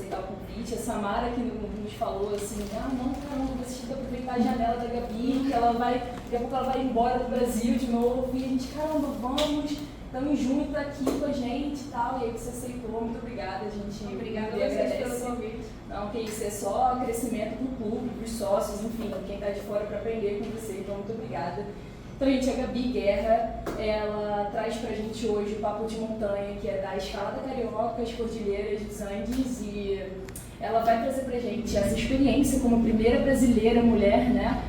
aceitar o convite. A Samara que nos falou assim, não, caramba, vocês têm que aproveitar a janela da Gabi, que daqui a pouco ela vai embora do Brasil de novo. E a gente, caramba, vamos, estamos juntos aqui com a gente e tal. E aí você aceitou, muito obrigada, a gente. Obrigada a vocês pelo convite. Não, que isso é só crescimento do clube, dos sócios, enfim, quem está de fora para aprender com você, então muito obrigada. Então, gente, a Gabi Guerra, ela traz pra gente hoje o Papo de Montanha, que é da Escalada Carioca, as Cordilheiras dos Andes, e ela vai trazer pra gente essa experiência como primeira brasileira mulher, né,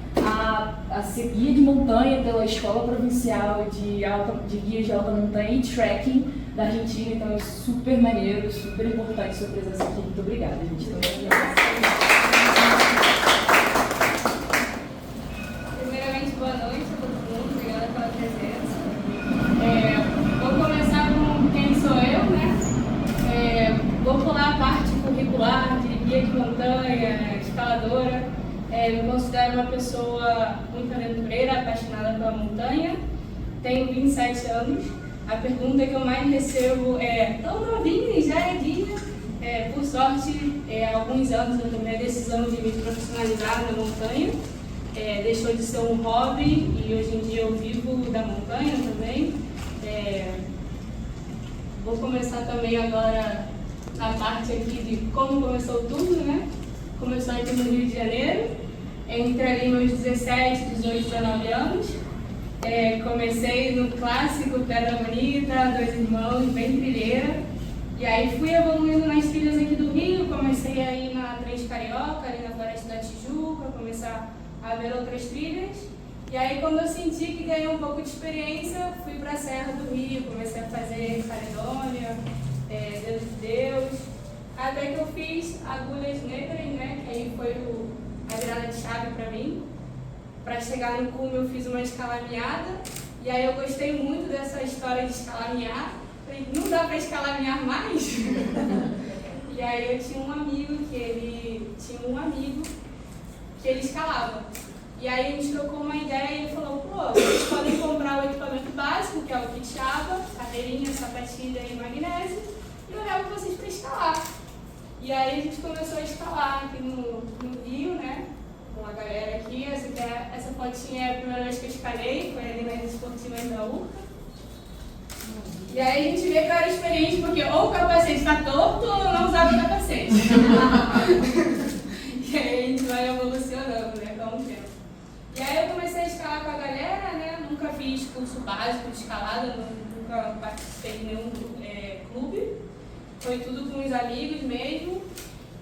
a ser guia de montanha pela Escola Provincial de Guias de Alta Montanha e Trekking da Argentina. Então é super maneiro, super importante sua presença aqui. Muito obrigada, gente. Primeiramente, boa noite a todo mundo, obrigada pela presença. Vou começar com quem sou eu, né? Vou pular a parte curricular de guia de montanha, escaladora. Me considero uma pessoa muito aventureira, apaixonada pela montanha. Tenho 27 anos. A pergunta que eu mais recebo é: tão novinha, já é guia? Por sorte, há alguns anos eu tomei a decisão de me profissionalizar na montanha. Deixou de ser um hobby e hoje em dia eu vivo da montanha também. Vou começar também agora a parte aqui de como começou tudo, né? Começou aqui no Rio de Janeiro, entre ali meus 17, 18, 19 anos. Comecei no clássico Pedra Bonita, Dois Irmãos, bem trilheira. E aí fui evoluindo nas trilhas aqui do Rio, comecei a ir na Três Carioca, ali na Floresta da Tijuca, começar a ver outras trilhas. E aí quando eu senti que ganhei um pouco de experiência, fui para a Serra do Rio, comecei a fazer Caledônia, Deus de Deus, até que eu fiz Agulhas Negras, né, que aí foi a virada de chave para mim. Para chegar no cume eu fiz uma escalaminhada, e aí eu gostei muito dessa história de escalaminhar. Falei, não dá para escalaminhar mais? E aí eu tinha um amigo que ele escalava. E aí a gente trocou uma ideia e ele falou, vocês podem comprar o equipamento básico, que é o kit chapa, cadeirinha, sapatilha e magnésio, e eu levo vocês para escalar. E aí a gente começou a escalar aqui no Rio, né, com a galera aqui. Essa fotinha é a primeira vez que eu escalei, foi ali nas esportivas da URCA. E aí a gente vê que eu era experiente, porque ou o capacete está torto ou eu não usava o capacete. E aí a gente vai evolucionando, né, com o tempo. E aí eu comecei a escalar com a galera, né, nunca fiz curso básico de escalada, nunca participei de nenhum clube. Foi tudo com os amigos mesmo.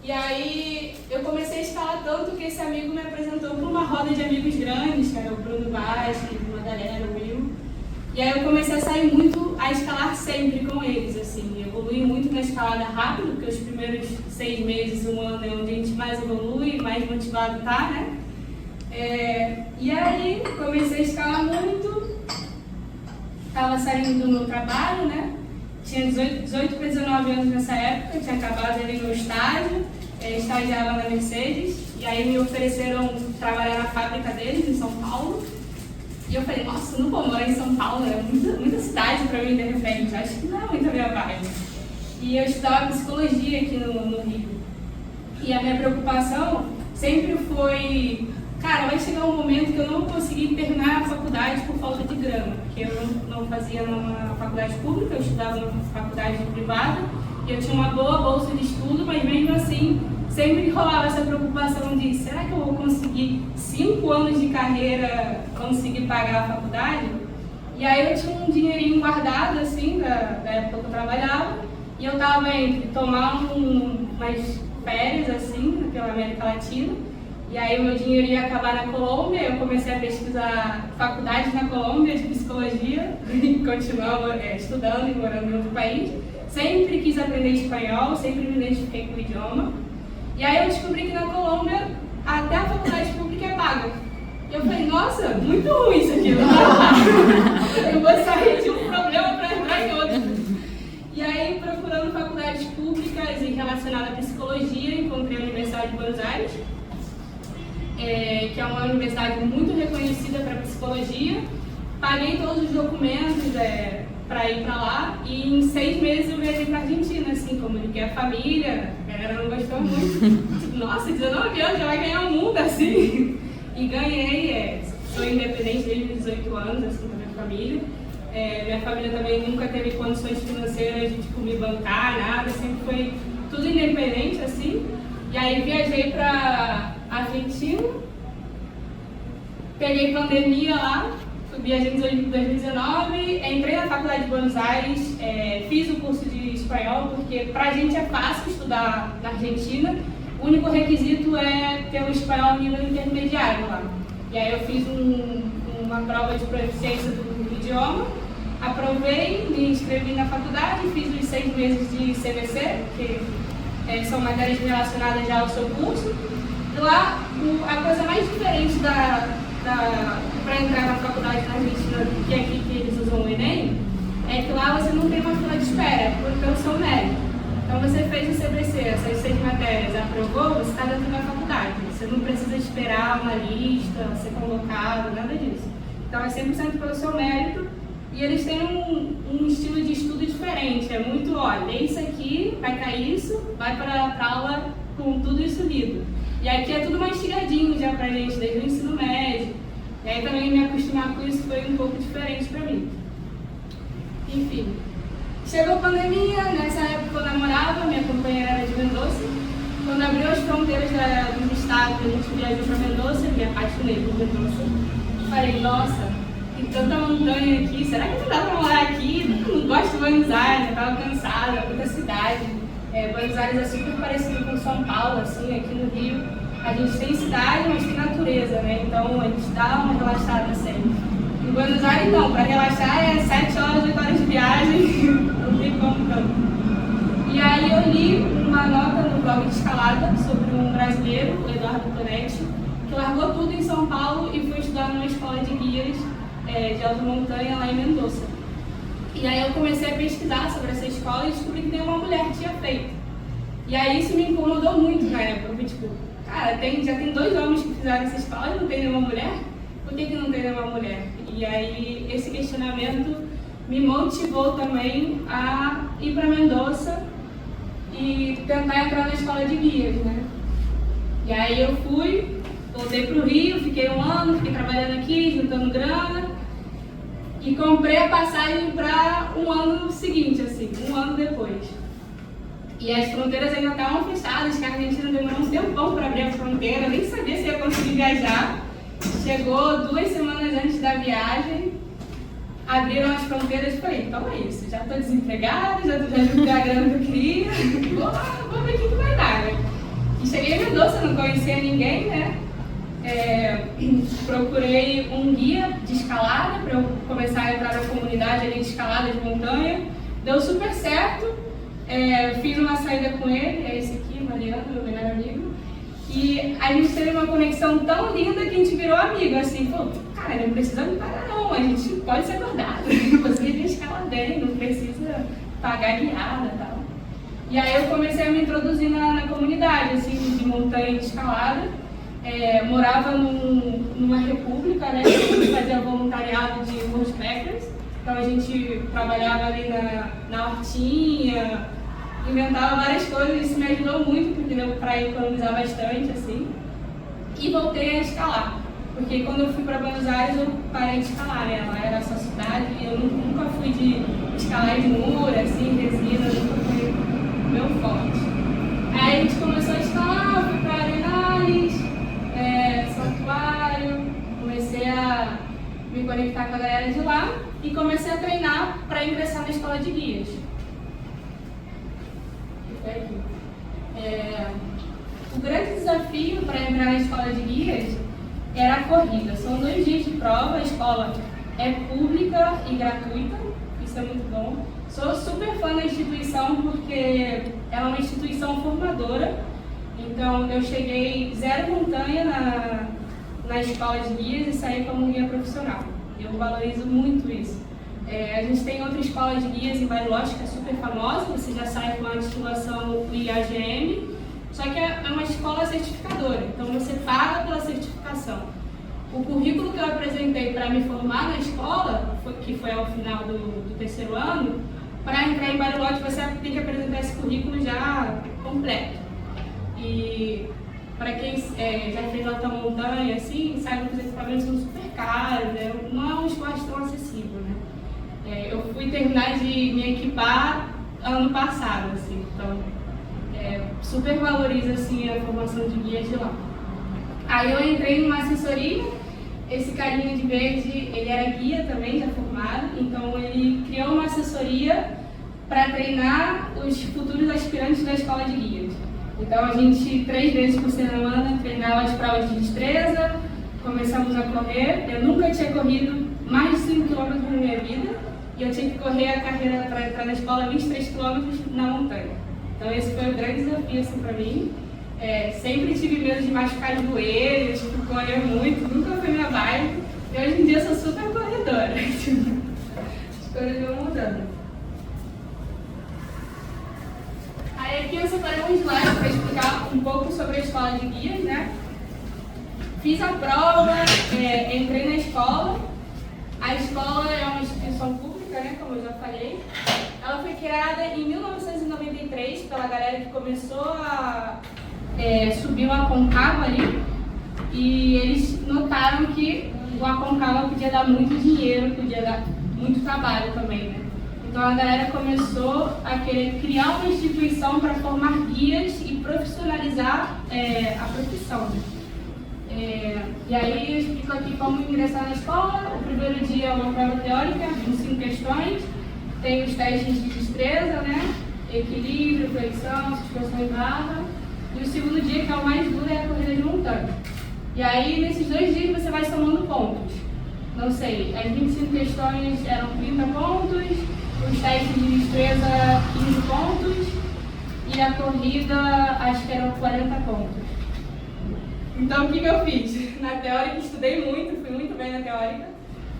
E aí eu comecei a escalar tanto que esse amigo me apresentou para uma roda de amigos grandes, que era o Bruno Vaz, uma galera, o Will. E aí eu comecei a sair muito, a escalar sempre com eles, assim. Evolui muito na escalada rápido, porque os primeiros 6 meses, 1 ano é onde a gente mais evolui, mais motivado tá, né? E aí comecei a escalar muito, estava saindo do meu trabalho, né? Tinha 18 para 19 anos nessa época, tinha acabado ali meu estágio, estagiava na Mercedes, e aí me ofereceram trabalhar na fábrica deles, em São Paulo. E eu falei, nossa, não vou morar em São Paulo, é muita cidade para mim de repente, acho que não é muito a minha vibe. E eu estudava psicologia aqui no Rio. E a minha preocupação sempre foi, cara, vai chegar um momento que eu não vou conseguir terminar a faculdade por falta de grana, porque eu não fazia numa faculdade pública, eu estudava numa faculdade privada, e eu tinha uma boa bolsa de estudo, mas mesmo assim, sempre rolava essa preocupação de, será que eu vou conseguir 5 anos de carreira, conseguir pagar a faculdade? E aí eu tinha um dinheirinho guardado, assim, da época que eu trabalhava, e eu estava entre tomar umas férias, assim, pela América Latina, e aí o meu dinheiro ia acabar na Colômbia. Eu comecei a pesquisar faculdades na Colômbia de psicologia, e continuava estudando e morando em outro país. Sempre quis aprender espanhol, sempre me identifiquei com o idioma. E aí eu descobri que na Colômbia até a faculdade pública é paga. E eu falei, nossa, muito ruim isso aqui, eu vou sair de um problema para entrar em outro. E aí, procurando faculdades públicas relacionadas à psicologia, encontrei a Universidade de Buenos Aires, que é uma universidade muito reconhecida para psicologia. Paguei todos os documentos, para ir para lá, e em 6 meses eu viajei para Argentina, assim, comuniquei a família, a galera não gostou muito. Nossa, 19 anos, já vai ganhar o mundo, assim. E ganhei, sou independente desde os 18 anos, assim, com a minha família. Minha família também nunca teve condições financeiras de, tipo, me bancar, nada, sempre foi tudo independente, assim. E aí viajei para Argentina, peguei pandemia lá, viajei em 2019, entrei na faculdade de Buenos Aires, fiz o curso de espanhol, porque pra gente é fácil estudar na Argentina, o único requisito é ter o espanhol nível intermediário lá. E aí eu fiz uma prova de proficiência do idioma, aprovei, me inscrevi na faculdade, fiz os 6 meses de CBC, que são matérias relacionadas já ao seu curso. E lá, a coisa mais diferente para entrar na faculdade na Argentina, que é aqui que eles usam o Enem, é que lá você não tem uma fila de espera, pelo seu mérito. Então você fez o CBC, essas 6 matérias, aprovou, você está dentro da faculdade. Você não precisa esperar uma lista, ser convocado, nada disso. Então é 100% pelo seu mérito. E eles têm um estilo de estudo diferente, é muito, olha, lê isso aqui, vai cair isso, vai para a aula com tudo isso lido. E aqui é tudo mastigadinho já pra gente, desde o ensino médio. E aí também me acostumar com isso foi um pouco diferente pra mim. Enfim, chegou a pandemia, nessa época eu namorava, minha companheira era de Mendoza. Quando abriu as fronteiras dos estados, a gente viajou pra Mendoza, me apaixonei por Mendoza. Falei, nossa, tem tanta montanha aqui, será que não dá pra morar aqui? Não gosto de Buenos Aires, eu tava cansada, muita cidade. Buenos Aires é super parecido com São Paulo, assim, aqui no Rio. A gente tem cidade, mas tem natureza, né? Então a gente dá uma relaxada sempre. Em Buenos Aires não, para relaxar é 7 horas, 8 horas de viagem, não tem como tanto. E aí eu li uma nota no blog de escalada sobre um brasileiro, o Eduardo Tonetti, que largou tudo em São Paulo e foi estudar numa escola de guias de alta montanha lá em Mendoza. E aí eu comecei a pesquisar sobre essa escola e descobri que nenhuma mulher tinha feito. E aí isso me incomodou muito na época, porque tipo, cara, já tem 2 homens que fizeram essa escola e não tem nenhuma mulher? Por que não tem nenhuma mulher? E aí esse questionamento me motivou também a ir para Mendoza e tentar entrar na escola de guias, né? E aí eu fui, voltei para o Rio, fiquei 1 ano, fiquei trabalhando aqui, juntando grana. E comprei a passagem para o ano seguinte, assim, 1 ano depois. E as fronteiras ainda estavam fechadas, que a Argentina demorou um tempão para abrir a fronteira, nem sabia se ia conseguir viajar. Chegou 2 semanas antes da viagem, abriram as fronteiras e falei, então é isso, já estou desempregada, já juntei a grana que eu queria, vou ver o que vai dar, né? E cheguei em Mendoza, não conhecia ninguém, né? Procurei um guia de escalada para eu começar a entrar na comunidade ali de escalada de montanha. Deu super certo. Fiz uma saída com ele, é esse aqui, Mariano, meu melhor amigo. E a gente teve uma conexão tão linda que a gente virou amigo, assim, pô, cara, não precisa me pagar não, a gente pode ser acordado. Você escala bem, não precisa pagar guiada e tal. E aí eu comecei a me introduzir na comunidade, assim, de montanha e de escalada. Morava numa república, né? A gente fazia voluntariado de horsebackers, então a gente trabalhava ali na hortinha, inventava várias coisas, isso me ajudou muito, porque deu para economizar bastante, assim. E voltei a escalar, porque quando eu fui para Buenos Aires eu parei de escalar, né? Lá era só cidade e eu nunca fui de escalar de muro, assim, resina, nunca foi meu forte. Aí a gente começou a escalar, fui para Arenales, Santuário, comecei a me conectar com a galera de lá e comecei a treinar para ingressar na escola de guias. O grande desafio para entrar na escola de guias era a corrida. São 2 dias de prova, a escola é pública e gratuita, isso é muito bom. Sou super fã da instituição porque ela é uma instituição formadora. Então, eu cheguei 0 montanha na escola de guias e saí como guia profissional. Eu valorizo muito isso. A gente tem outra escola de guias em Bariloche, que é super famosa, você já sai com a titulação IAGM, só que é uma escola certificadora, então você paga pela certificação. o currículo que eu apresentei para me formar na escola, que foi ao final do terceiro ano, para entrar em Bariloche você tem que apresentar esse currículo já completo. E para quem já fez alta montanha, assim, sabe que os equipamentos são super caros, né? Não é um esporte tão acessível, né? Eu fui terminar de me equipar ano passado, assim, então super valoriza assim, a formação de guias de lá. Aí eu entrei numa assessoria, esse carinha de verde, ele era guia também, já formado, então ele criou uma assessoria para treinar os futuros aspirantes da escola de guias. Então a gente, 3 vezes por semana, treinava as provas de destreza, começamos a correr. Eu nunca tinha corrido mais de 5 km na minha vida e eu tinha que correr a carreira para entrar na escola 23 km na montanha. Então esse foi o grande desafio assim, para mim. Sempre tive medo de machucar joelhos, correr muito, nunca foi minha vibe. E hoje em dia eu sou super corredora. As coisas vão mudando. Aí aqui eu separei um slide para explicar um pouco sobre a escola de guias, né? Fiz a prova, entrei na escola. A escola é uma instituição pública, né, como eu já falei. Ela foi criada em 1993 pela galera que começou a subir o Aconcagua ali. E eles notaram que o Aconcagua podia dar muito dinheiro, podia dar muito trabalho também, né? Então a galera começou a querer criar uma instituição para formar guias e profissionalizar a profissão. E aí eu explico aqui como ingressar na escola. O primeiro dia é uma prova teórica, 25 questões. Tem os testes de destreza, né? Equilíbrio, flexão, suspensão e barra. E o segundo dia, que é o mais duro, é a corrida de montanha. E aí nesses 2 dias você vai somando pontos. Não sei, as 25 questões eram 30 pontos, os testes de destreza 15 pontos e a corrida acho que eram 40 pontos. Então o que eu fiz? Na teórica estudei muito, fui muito bem na teórica,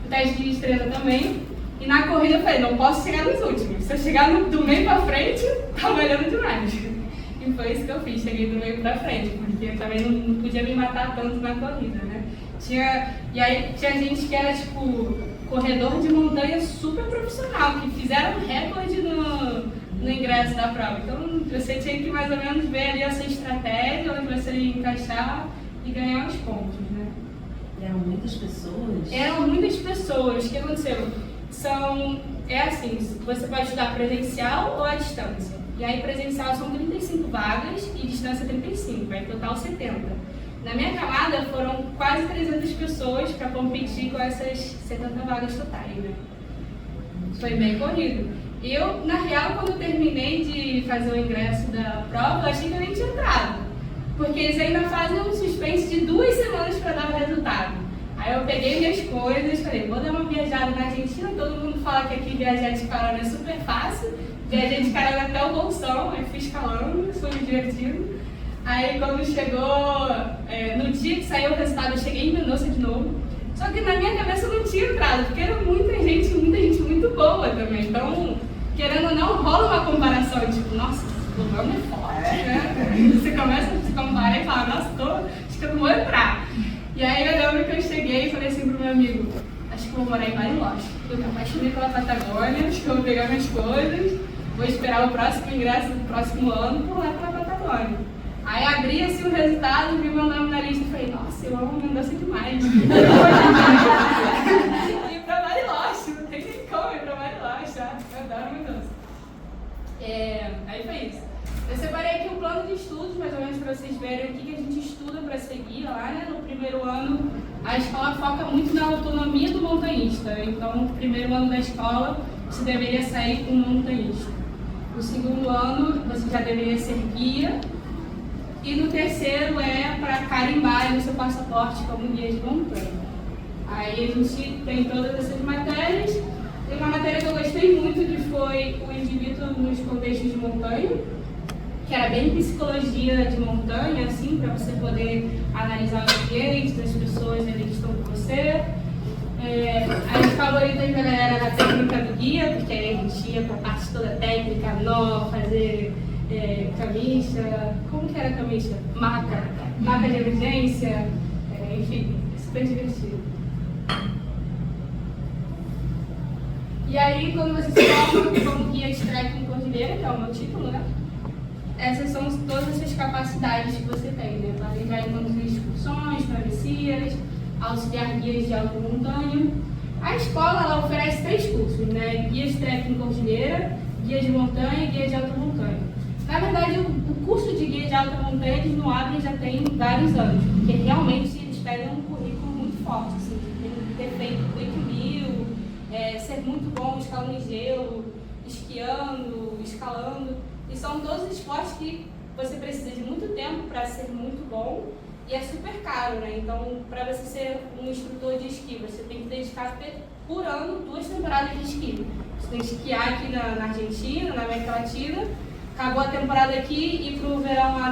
o teste de destreza também, e na corrida eu falei, não posso chegar nos últimos, se eu chegar do meio pra frente, tá melhorando demais. E foi isso que eu fiz, cheguei do meio pra frente, porque eu também não podia me matar tanto na corrida, né? E aí tinha gente que era tipo corredor de montanha super profissional, que fizeram recorde no ingresso da prova. Então você tinha que mais ou menos ver ali a sua estratégia, onde você ia encaixar e ganhar os pontos, né? Eram muitas pessoas? Eram muitas pessoas. O que aconteceu? Assim, você pode estudar presencial ou à distância. E aí presencial são 35 vagas e distância 35, aí total 70. Na minha camada foram quase 300 pessoas para competir com essas 70 vagas totais, né? Foi bem corrido. E eu, na real, quando eu terminei de fazer o ingresso da prova, eu achei que eu nem tinha entrado. Porque eles ainda fazem um suspense de 2 semanas para dar o resultado. Aí eu peguei minhas coisas, falei, vou dar uma viajada na Argentina, todo mundo fala que aqui viajar de carona é super fácil. Viajei de carona até o Bolsão, aí fui escalando, foi me divertindo. Aí quando chegou, no dia que saiu o resultado, eu cheguei em Mendoza de novo. Só que na minha cabeça eu não tinha entrado, porque era muita gente muito boa também. Então, querendo ou não, rola uma comparação, tipo, nossa, o fulano é forte, né? Você começa a se comparar e fala, nossa, acho que eu não vou entrar. E aí eu lembro que eu cheguei e falei assim pro meu amigo, acho que eu vou morar em Bariloche. Eu me apaixonei pela Patagônia, acho que eu vou pegar minhas coisas, vou esperar o próximo ingresso do próximo ano por lá pela Patagônia. Aí abri assim o resultado, vi meu nome na lista e falei, nossa, eu amo Mendoza demais. E pra Bariloche, não tem nem como ir pra Bariloche, tá? Eu adoro Mendoza. Aí foi isso. Eu separei aqui um plano de estudos, mais ou menos, para vocês verem o que a gente estuda para seguir lá, né? No primeiro ano, a escola foca muito na autonomia do montanhista. Então, no primeiro ano da escola, você deveria sair com um montanhista. No segundo ano, você já deveria ser guia. E no terceiro é para carimbar no seu passaporte como guia de montanha. Aí a gente tem todas essas matérias. Tem uma matéria que eu gostei muito, que foi o indivíduo nos contextos de montanha, que era bem psicologia de montanha, assim, para você poder analisar o ambiente das pessoas ali que estão com você. As favoritas da galera era a técnica do guia, porque aí a gente ia para a parte toda técnica, nó, fazer camicha, como que era a camicha? Maca de emergência, enfim, esse super divertido. E aí, quando você se forma como guia de trekking cordilheira, que é o meu título, né? Essas são todas essas capacidades que você tem, né? Planejar e conduzir excursões, travessias, auxiliar guias de alta montanha. A escola, ela oferece 3 cursos, né? Guia de trekking cordilheira, guia de montanha e guia de alta montanha. Na verdade, o curso de guia de alta montanha eles não abrem já tem vários anos, porque realmente eles pedem um currículo muito forte, assim, tem que ter feito 8.000, ser muito bom escalando em gelo, esquiando, escalando, e são todos esportes que você precisa de muito tempo para ser muito bom e é super caro, né? Então, para você ser um instrutor de esqui, você tem que dedicar por ano 2 temporadas de esqui. Você tem que esquiar aqui na Argentina, na América Latina, acabou a temporada aqui e pro verão lá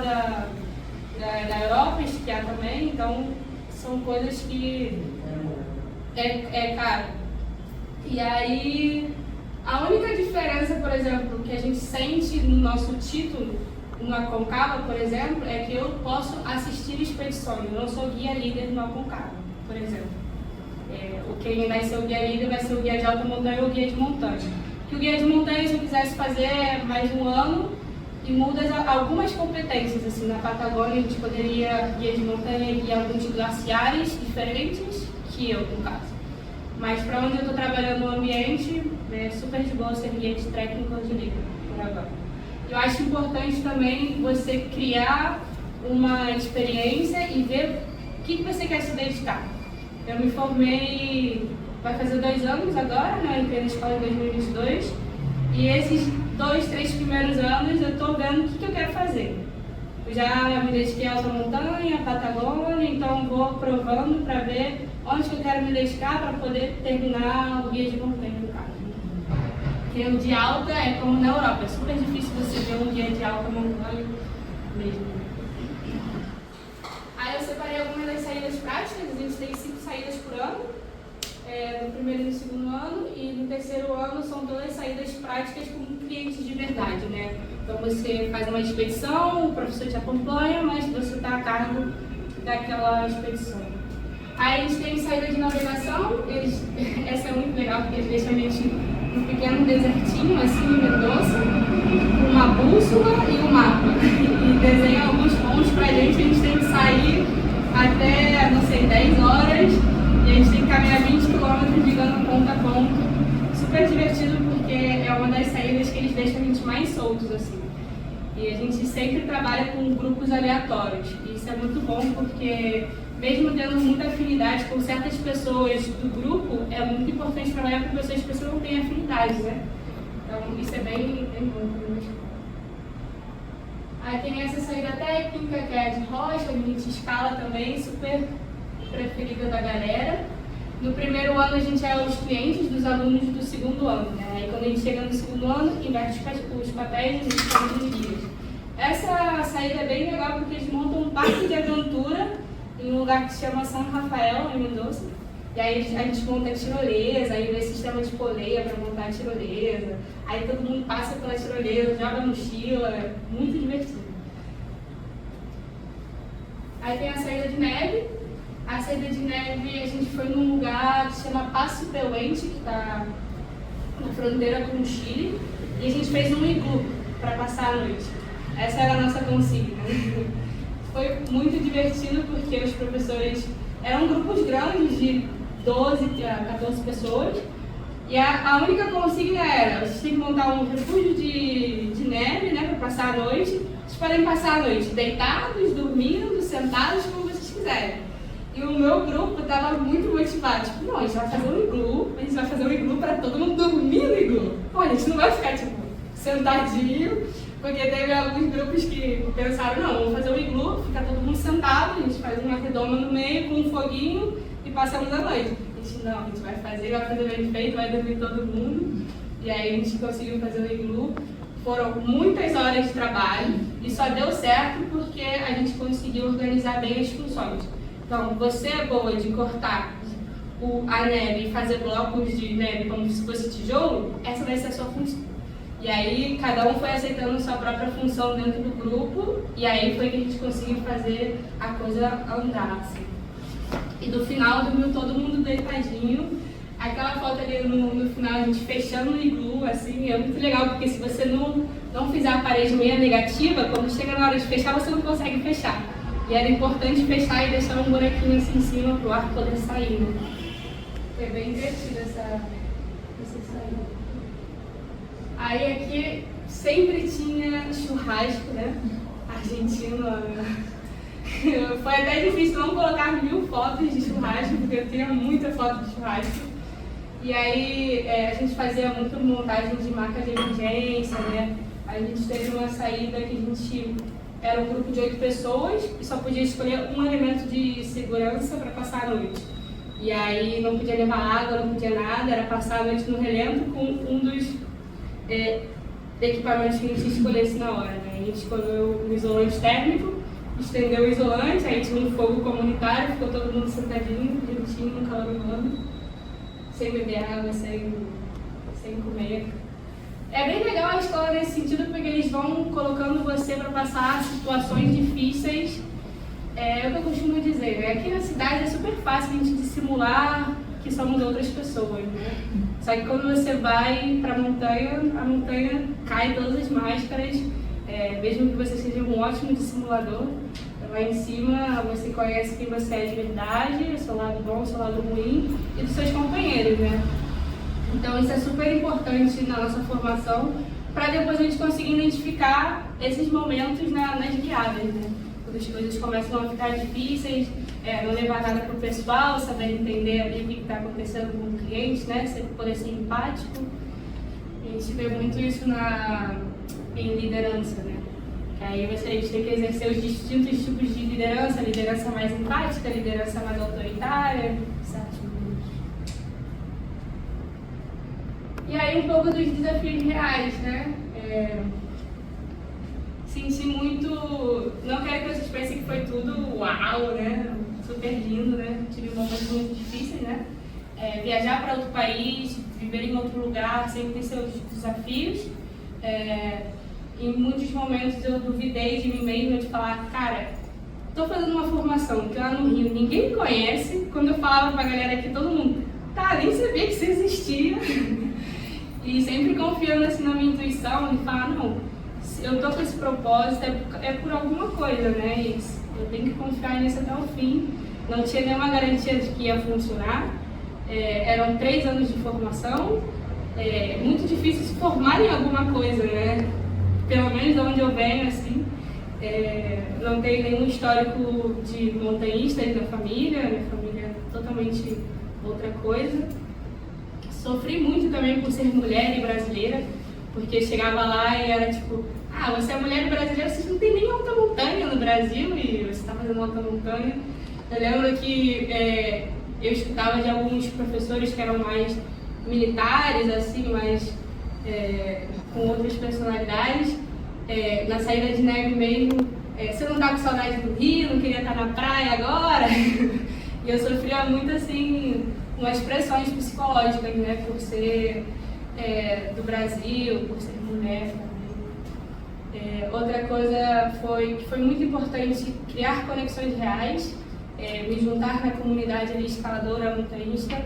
da Europa, esquiar também, então são coisas que é caro. E aí, a única diferença, por exemplo, que a gente sente no nosso título, no Aconcagua, por exemplo, é que eu posso assistir expedições, eu não sou guia líder no Aconcagua, por exemplo. Quem vai ser o guia líder vai ser o guia de alta montanha ou o guia de montanha. Que o guia de montanha, se eu quisesse fazer mais de um ano, e muda algumas competências, assim, na Patagônia a gente poderia guia de montanha e alguns glaciares diferentes que eu, no caso. Mas para onde eu estou trabalhando no ambiente, é super de boa ser guia de trekking cordilheira, por agora. Eu acho importante também você criar uma experiência e ver o que você quer se dedicar. Eu me formei, vai fazer 2 anos agora, né? Eu entrei na escola em 2022, e esses 2, 3 primeiros anos eu estou vendo o que eu quero fazer. Eu já me dediquei à alta montanha, à Patagônia, então vou provando para ver onde que eu quero me dedicar para poder terminar o guia de montanha no caso. Porque o de alta é como na Europa, é super difícil você ver um guia de alta montanha mesmo. Aí eu separei algumas das saídas práticas, a gente tem 5 saídas por ano, no primeiro e no segundo ano, e no terceiro ano são todas saídas práticas com clientes de verdade, né? Então você faz uma expedição, o professor te acompanha, mas você está a cargo daquela expedição. Aí a gente tem saída de navegação, essa é muito legal porque eles deixam a gente num pequeno desertinho, assim, em Mendoza, com uma bússola e um mapa. E desenha alguns pontos pra gente, a gente tem que sair até, não sei, 10 horas, e a gente tem que caminhar 20 km ligando ponto a ponto. Super divertido porque é uma das saídas que eles deixam a gente mais soltos, assim. E a gente sempre trabalha com grupos aleatórios. E isso é muito bom porque, mesmo tendo muita afinidade com certas pessoas do grupo, é muito importante trabalhar com pessoas que você não tem afinidade, né? Então, isso é bem bom. Aí tem essa saída técnica, que é de rocha, a gente escala também, super preferida da galera. No primeiro ano, a gente é os clientes dos alunos do segundo ano, né? Aí, quando a gente chega no segundo ano, inverte os papéis e a gente faz os guias. Essa saída é bem legal porque eles montam um parque de aventura em um lugar que se chama São Rafael, em Mendoza. E aí a gente monta a tirolesa, aí vê sistema de poleia para montar a tirolesa. Aí todo mundo passa pela tirolesa, joga mochila, é muito divertido. Aí tem a saída de neve. A saída de neve a gente foi num lugar que se chama Passo Peuente, que está na fronteira com o Chile. E a gente fez um iglu para passar a noite. Essa era a nossa consigna. Foi muito divertido porque os professores eram grupos grandes de 12 a 14 pessoas e a única consigna era: vocês têm que montar um refúgio de neve, né, para passar a noite. Vocês podem passar a noite deitados, dormindo, sentados, como vocês quiserem. E o meu grupo estava muito motivado, tipo, não, a gente vai fazer um iglu para todo mundo dormir no iglu. Pô, a gente não vai ficar, tipo, sentadinho. Porque teve alguns grupos que pensaram, não, vamos fazer um iglu, fica todo mundo sentado, a gente faz uma redoma no meio com um foguinho e passamos a noite. A gente, não, a gente vai fazer bem feito, vai dormir todo mundo. E aí a gente conseguiu fazer o iglu. Foram muitas horas de trabalho e só deu certo porque a gente conseguiu organizar bem as funções. Então, você é boa de cortar a neve e fazer blocos de neve como se fosse tijolo, essa vai ser a sua função. E aí, cada um foi aceitando sua própria função dentro do grupo, e aí foi que a gente conseguiu fazer a coisa andar, assim. E do final dormiu todo mundo deitadinho. Aquela foto ali no final, a gente fechando o iglu, assim, é muito legal, porque se você não fizer a parede meia negativa, quando chega na hora de fechar, você não consegue fechar. E era importante fechar e deixar um buraquinho assim em cima para o ar poder sair, né? Foi bem divertido essa saída. Aí aqui sempre tinha churrasco, né? Argentino. Foi até difícil não colocar 1000 fotos de churrasco, porque eu tinha muita foto de churrasco. E aí a gente fazia muito montagem de maca de emergência, né? A gente teve uma saída que a gente era um grupo de 8 pessoas e só podia escolher um elemento de segurança para passar a noite. E aí não podia levar água, não podia nada, era passar a noite no relento com um dos equipamentos que a gente escolhesse na hora, né? A gente escolheu um isolante térmico, estendeu o isolante, aí tinha um fogo comunitário, ficou todo mundo sentadinho, direitinho, no calor humano. Sem beber água, sem comer. É bem legal a escola nesse sentido, porque eles vão colocando você para passar situações difíceis. É o que eu costumo dizer, né? Aqui na cidade é super fácil a gente dissimular que somos outras pessoas, né? Só que quando você vai para a montanha cai todas as máscaras, mesmo que você seja um ótimo dissimulador. Lá em cima você conhece quem você é de verdade, o seu lado bom, o seu lado ruim e dos seus companheiros, né? Então isso é super importante na nossa formação para depois a gente conseguir identificar esses momentos nas guiadas, né? Quando as coisas começam a ficar difíceis, não levar nada para o pessoal, saber entender ali o que está acontecendo com o cliente, né? Sempre poder ser empático. A gente vê muito isso em liderança, né? Aí a gente tem que exercer os distintos tipos de liderança, liderança mais empática, liderança mais autoritária, certo? E aí um pouco dos desafios reais, né? Senti muito, não quero que vocês pensem que foi tudo uau, né? Super lindo, né? Tive momentos muito difíceis, né? Viajar para outro país, viver em outro lugar, sempre tem seus desafios. Em muitos momentos eu duvidei de mim mesma de falar, cara, tô fazendo uma formação que lá no Rio ninguém me conhece. Quando eu falava pra galera aqui, todo mundo, nem sabia que isso existia. E sempre confiando assim na minha intuição de falar, não, eu tô com esse propósito, é por alguma coisa, né? E eu tenho que confiar nisso até o fim. Não tinha nenhuma garantia de que ia funcionar. Eram 3 anos de formação. É muito difícil se formar em alguma coisa, né? Pelo menos de onde eu venho, assim, não tenho nenhum histórico de montanhistas na família, minha família é totalmente outra coisa. Sofri muito também por ser mulher e brasileira, porque chegava lá e era tipo, você é mulher e brasileira, vocês não tem nem alta montanha no Brasil e você está fazendo alta montanha. Eu lembro que eu escutava de alguns professores que eram mais militares, assim, mais com outras personalidades, na saída de neve mesmo, você não tá com saudade do Rio, não queria estar na praia agora? E eu sofria muito, assim, umas pressões psicológicas, né, por ser do Brasil, por ser mulher também. Outra coisa que foi muito importante criar conexões reais, me juntar na comunidade ali, escaladora, montanhista,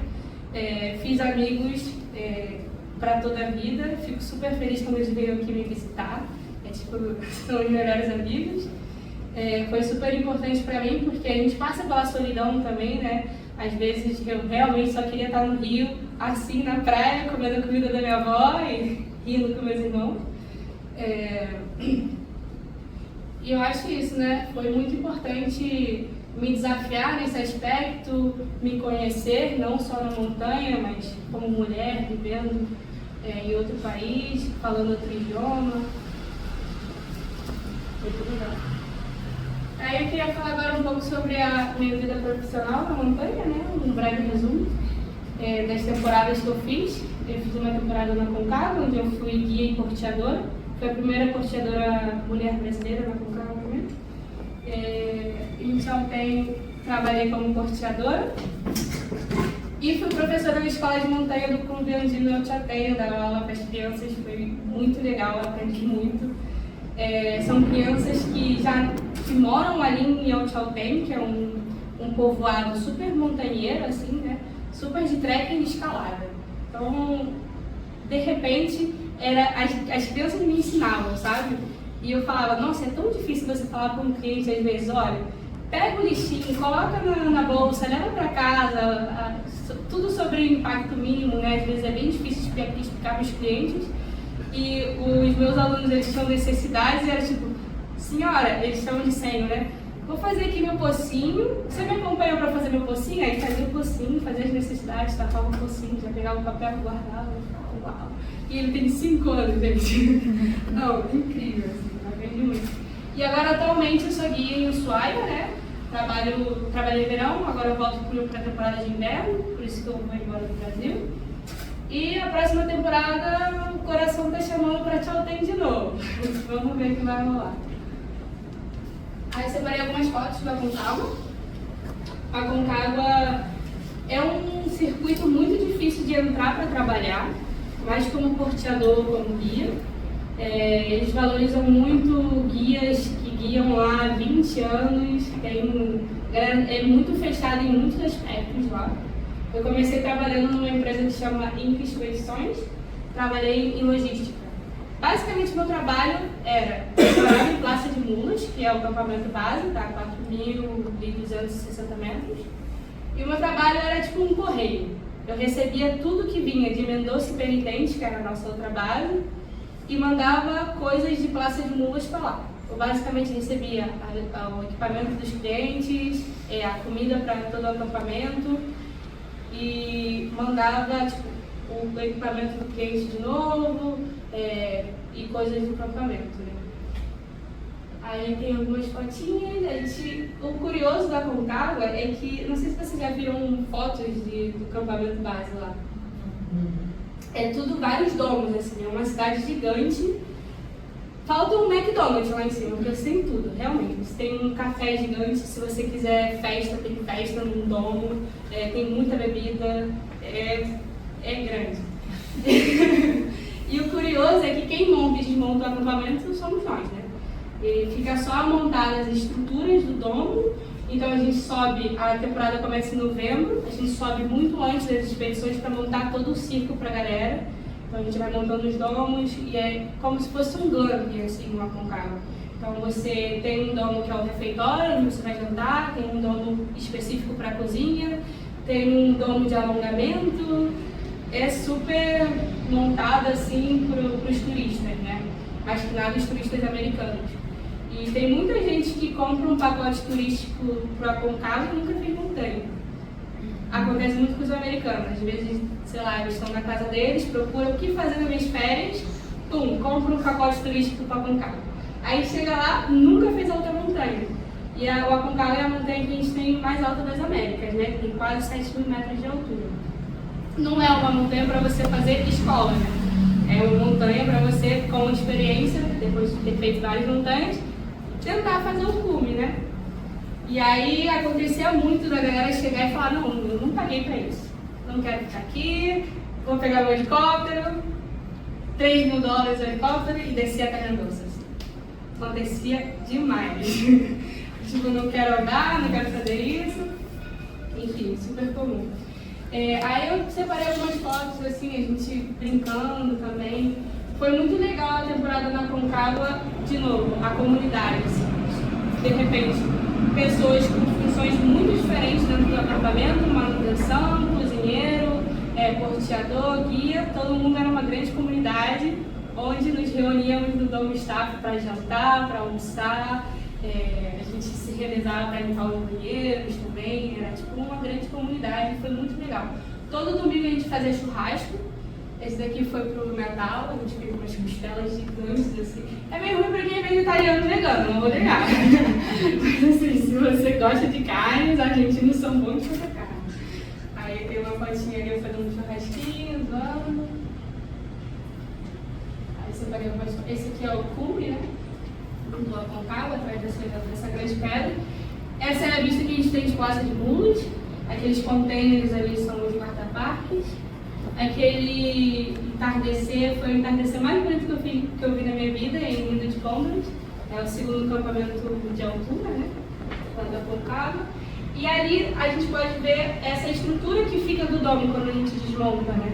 fiz amigos para toda a vida, fico super feliz quando eles vêm aqui me visitar, são os melhores amigos. Foi super importante para mim, porque a gente passa pela solidão também, né? Às vezes eu realmente só queria estar no Rio, assim, na praia, comendo a comida da minha avó e rindo com meus irmãos. E eu acho isso, né? Foi muito importante me desafiar nesse aspecto, me conhecer, não só na montanha, mas como mulher, vivendo em outro país, falando outro idioma. Foi tudo legal. Aí eu queria falar agora um pouco sobre a minha vida profissional na montanha, né? Um breve resumo das temporadas que eu fiz. Eu fiz uma temporada na Concagua, onde eu fui guia e porteadora. Fui a primeira porteadora mulher brasileira na Concagua também. Em Chaltén, trabalhei como porteadora. E fui professora na escola de montanha do Clube Andino El Chaltén, dava aula para as crianças, foi muito legal, aprendi muito. São crianças que moram ali em El Chaltén, que é um um povoado super montanheiro, assim, né? Super de trekking e escalada. Então, de repente, as crianças me ensinavam, sabe? E eu falava, nossa, é tão difícil você falar para um cliente às vezes, olha, pega o listinho, coloca na bolsa, leva para casa, tudo sobre impacto mínimo, né? Às vezes é bem difícil explicar para os clientes. E os meus alunos, eles tinham necessidades e era tipo, senhora, eles chamam de senhor, né? Vou fazer aqui meu pocinho, você me acompanha para fazer meu pocinho? Aí fazia o pocinho, fazia as necessidades, tapava o pocinho, já pegava o papel, guardava, uau. E ele tem 5 anos, gente. Não, incrível, assim, aprendi muito. E agora, atualmente, eu sou guia em Ushuaia, né? Trabalhei verão, agora eu volto para a temporada de inverno, por isso que eu vou embora do Brasil. E a próxima temporada, o coração tá chamando para Chaltén de novo. Vamos ver o que vai rolar. Aí separei algumas fotos da Aconcagua. A Aconcagua é um circuito muito difícil de entrar para trabalhar, mas como porteador, como guia. Eles valorizam muito guias que guiam lá há 20 anos, é muito fechado em muitos aspectos lá. Eu comecei trabalhando numa empresa que chama Inc. Expedições, trabalhei em logística. Basicamente, meu trabalho era parar em Plaça de Mulas, que é o acampamento base, tá? 4.260 metros. E o meu trabalho era tipo um correio. Eu recebia tudo que vinha de Mendonça e Penitente, que era a nossa outra base, e mandava coisas de Plaça de Mulas para lá. Eu basicamente recebia o equipamento dos clientes, a comida para todo o acampamento, e mandava tipo, o equipamento do cliente de novo e coisas do acampamento. Né? Aí tem algumas fotinhas. O curioso da Aconcagua é que, não sei se vocês já viram fotos do acampamento base lá. É tudo vários domos, assim, é uma cidade gigante. Falta um McDonald's lá em cima, porque você tem tudo, realmente. Você tem um café gigante, se você quiser festa, tem festa num domo, tem muita bebida, é grande. E o curioso é que quem monta e desmonta o acampamento somos nós, né? E fica só montar as estruturas do domo, então a gente sobe, a temporada começa em novembro, a gente sobe muito antes das expedições para montar todo o circo para a galera. Então a gente vai montando os domos e é como se fosse um glamping, assim, no Aconcagua. Então você tem um domo que é o refeitório, onde você vai jantar, tem um domo específico para a cozinha, tem um domo de alongamento, é super montado assim para os turistas, né? Mais que nada os turistas americanos. E tem muita gente que compra um pacote turístico para o Aconcagua e nunca fez montanha. Acontece muito com os americanos, às vezes, sei lá, eles estão na casa deles, procuram o que fazer nas minhas férias, compram um pacote turístico para o Aconcagua. Aí chega lá, nunca fez outra montanha. E o Aconcagua é a montanha que a gente tem mais alta das Américas, né? Que tem quase 7.000 metros de altura. Não é uma montanha para você fazer escola, né? É uma montanha para você, com experiência, depois de ter feito várias montanhas, tentar fazer o cume, né? E aí acontecia muito da galera chegar e falar, não, eu não paguei para isso. Não quero ficar aqui, vou pegar meu helicóptero, $3.000 o helicóptero e descer até Mendonça. Acontecia demais. Tipo, não quero andar, não quero fazer isso. Enfim, super comum. Aí eu separei algumas fotos, assim, a gente brincando também. Foi muito legal a temporada na Aconcagua, de novo, a comunidade, assim. De repente, pessoas com funções muito diferentes dentro do acampamento, manutenção, cozinheiro, porteador, guia, todo mundo era uma grande comunidade, onde nos reuníamos no Dom Staff para jantar, para almoçar, a gente se revezava para limpar os banheiros também, era tipo uma grande comunidade, foi muito legal. Todo domingo a gente fazia churrasco, esse daqui foi pro Natal, a gente fez umas costelas gigantes assim. É meio ruim para quem é vegetariano e vegano, não vou negar. Mas assim, se você gosta de carne, os argentinos são bons de fazer carne. Aí tem uma fotinha ali eu fazendo um churrasquinho, vamos. Aí separei algumas. Esse aqui é o cume, né? Do Aconcagua, atrás dessa grande pedra. Essa é a vista que a gente tem de Plaça de Mulas. Aqueles containers ali são os guarda-parques. Aquele entardecer foi o entardecer mais bonito que eu vi na minha vida, em Linda de Pombras. É o segundo acampamento de altura, né? Lá da Aconcagua. E ali a gente pode ver essa estrutura que fica do domo quando a gente desmonta, né?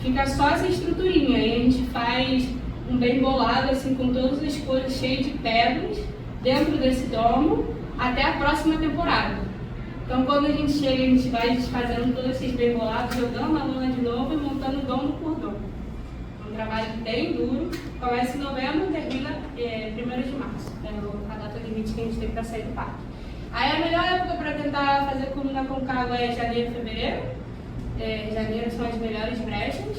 Fica só essa estruturinha, aí a gente faz um bem bolado, assim, com todas as cores cheias de pedras dentro desse domo até a próxima temporada. Então quando a gente chega, a gente vai desfazendo todos esses bem bolados, jogando a lona de novo e montando domo por domo. É um trabalho bem duro, começa em novembro e termina 1º de março, é a data limite que a gente tem para sair do parque. Aí a melhor época para tentar fazer cume na Concagua é janeiro e fevereiro. Janeiro são as melhores brechas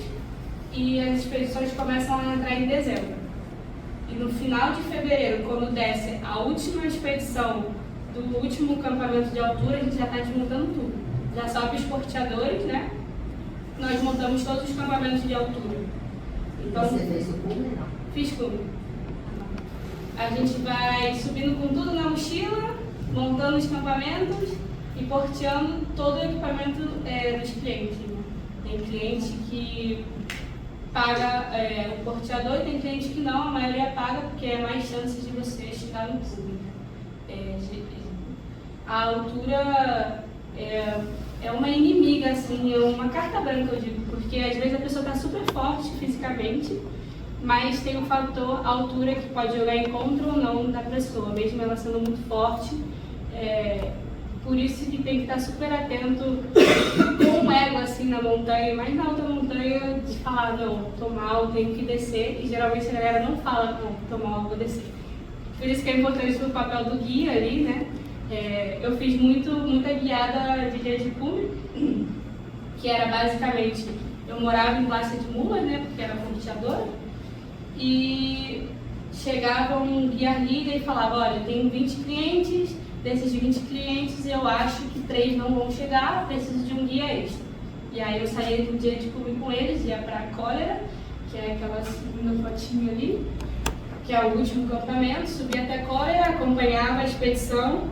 e as expedições começam a entrar em dezembro. E no final de fevereiro, quando desce a última expedição do último acampamento de altura, a gente já está desmontando tudo. Já sobe os porteadores, né? Nós montamos todos os acampamentos de altura. Então, você fez o cume, não? Fiz cume. A gente vai subindo com tudo na mochila, montando os acampamentos e porteando todo o equipamento dos clientes. Né? Tem cliente que paga o porteador e tem cliente que não, a maioria paga porque é mais chances de você chegar no cume. A altura é uma inimiga, assim, é uma carta branca, eu digo, porque às vezes a pessoa está super forte fisicamente, mas tem o fator altura que pode jogar em contra ou não da pessoa, mesmo ela sendo muito forte. Por isso que tem que estar super atento com o ego assim na montanha, mas na alta montanha de falar, não, tô mal, tenho que descer, e geralmente a galera não fala, não, tô mal, vou descer. Por isso que é importante o papel do guia ali, né? Eu fiz muita guiada de dia de cume, que era basicamente, eu morava em Plácia de Mulas, né, porque era porteadora, e chegava um guia líder e falava, olha, tenho 20 clientes, desses 20 clientes eu acho que 3 não vão chegar, preciso de um guia extra. E aí eu saía do dia de cume com eles, ia para Cólera, que é aquela segunda fotinha ali, que é o último acampamento, subia até Cólera, acompanhava a expedição,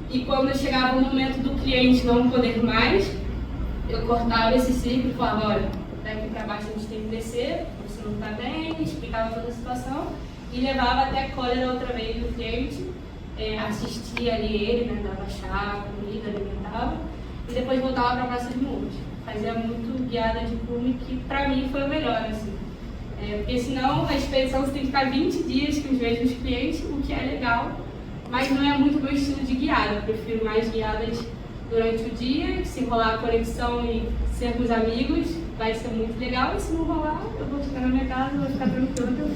e quando chegava o momento do cliente não poder mais, eu cortava esse ciclo e falava, olha, daqui para baixo a gente tem que descer, você não está bem, explicava toda a situação, e levava até Cólera outra vez do cliente, assistia ali ele, né, dava chá, comida, alimentava, e depois voltava para a Praça de Mulas. Fazia muito guiada de cume, que para mim foi o melhor, assim. Porque senão a expedição você tem que ficar 20 dias com os mesmos clientes, o que é legal, mas não é muito meu estilo de guiada. Eu prefiro mais guiadas durante o dia, se rolar a conexão e ser com os amigos, vai ser muito legal, e se não rolar, eu vou ficar na minha casa, vou ficar tranquila.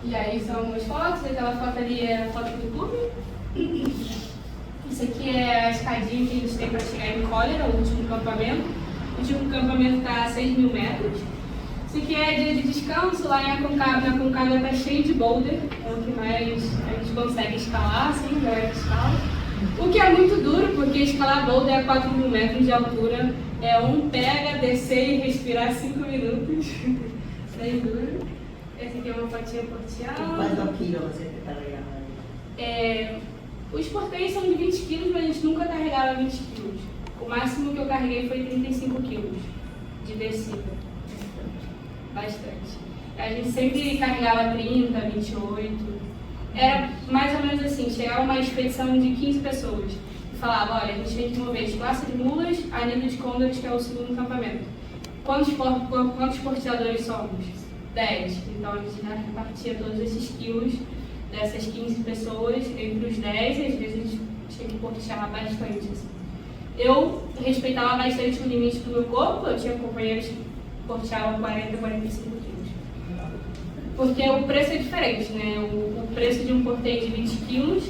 E aí são algumas fotos, aquela foto ali é a foto do clube. Isso aqui é a escadinha que a gente tem para chegar em Cólera, o último acampamento. O último acampamento está a 6.000 metros. Isso aqui é dia de descanso, lá em Aconcagua. Na Aconcagua está cheio de boulder, é o que mais a gente consegue escalar, assim, galera que escala. O que é muito duro, porque escalar boulder a 4.000 metros de altura é pega, descer e respirar 5 minutos. Bem duro. Esse aqui é uma fotinha porteada. Quanto quilo você carregava? Os porteios são de 20 quilos, mas a gente nunca carregava 20 quilos. O máximo que eu carreguei foi 35 quilos de descida. Bastante. A gente sempre carregava 30, 28. Era mais ou menos assim, chegava uma expedição de 15 pessoas e falava, olha, a gente tem que mover de Plácia de Mulas a Nido de Condores, que é o segundo acampamento. Quantos porteadores somos? 10. Então a gente já repartia todos esses quilos dessas 15 pessoas entre os 10, e às vezes a gente tinha que portear bastante. Assim. Eu respeitava bastante o limite do meu corpo, eu tinha companheiros que porteavam 40, 45 quilos. Porque o preço é diferente, né? O preço de um porteio de 20 quilos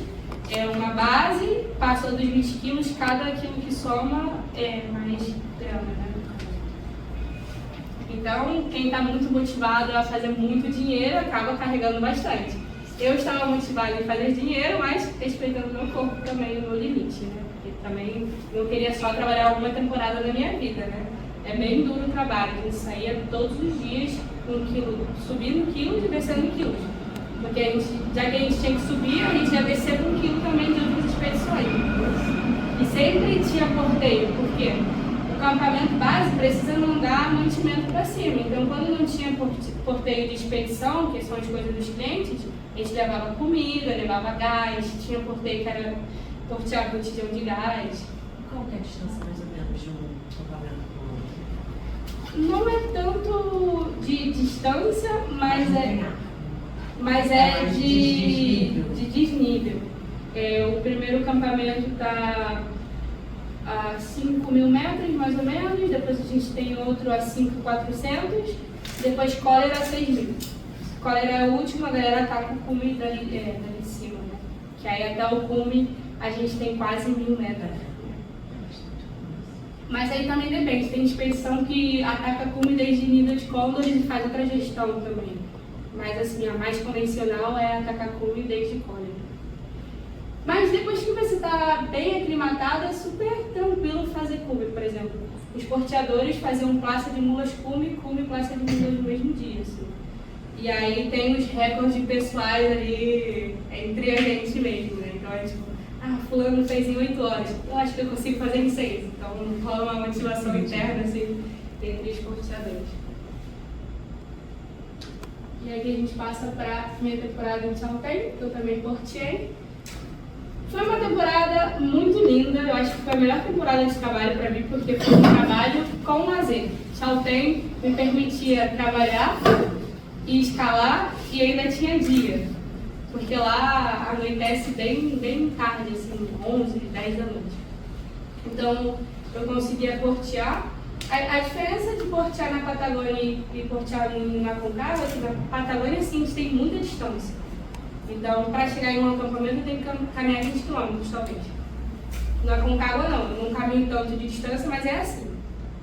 é uma base, passou dos 20 quilos, cada quilo que soma é mais grana, né? Então, quem está muito motivado a fazer muito dinheiro acaba carregando bastante. Eu estava motivada em fazer dinheiro, mas respeitando meu corpo também, o meu limite, né? Porque também não queria só trabalhar uma temporada da minha vida, né? É bem duro o trabalho, a gente saía todos os dias com 1 quilo, subindo quilos e descendo quilos. Porque já que a gente tinha que subir, a gente ia descer com 1 quilo também de outras expedições. E sempre tinha porteio, por quê? O campamento base precisa mandar mantimento para cima. Então, quando não tinha porteio de expedição, que são as coisas dos clientes, a gente levava comida, levava gás, tinha porteio que era portear botijão de gás. Qual que é a distância mais ou menos de um campamento para o outro? Não é tanto de distância, mas é de desnível. O primeiro campamento está a 5.000 metros, mais ou menos. Depois a gente tem outro a 5.400. Depois Cólera a 6.000. Cólera é a última, a galera ataca o cume dali de cima, né? Que aí até o cume a gente tem quase 1.000 metros. Mas aí também depende, tem expedição que ataca cume desde nível de Condor e faz outra gestão também. Mas assim, a mais convencional é atacar cume desde Cólera. Mas depois que você está bem aclimatado, é super tranquilo fazer cume, por exemplo. Os porteadores faziam plaça de mulas cume e plaça de mulas no mesmo dia, assim. E aí tem os recordes pessoais ali entre a gente mesmo, né? Então é tipo, fulano fez em 8 horas, eu acho que eu consigo fazer em 6. Então rola uma motivação interna, assim, entre os porteadores. E aqui a gente passa para a minha temporada em Chaltén, que eu também porteei. Foi uma temporada muito linda, eu acho que foi a melhor temporada de trabalho para mim, porque foi um trabalho com lazer. Chaltén me permitia trabalhar e escalar e ainda tinha dia, porque lá anoitece bem tarde, assim, 11, 10 da noite. Então eu conseguia portear. A diferença de portear na Patagônia e portear na Aconcagua é que na Patagônia, assim, a gente tem muita distância. Então, para chegar em um acampamento, eu tenho que caminhar 20 km, talvez. No Aconcagua, não. Eu não caminho tanto de distância, mas é assim.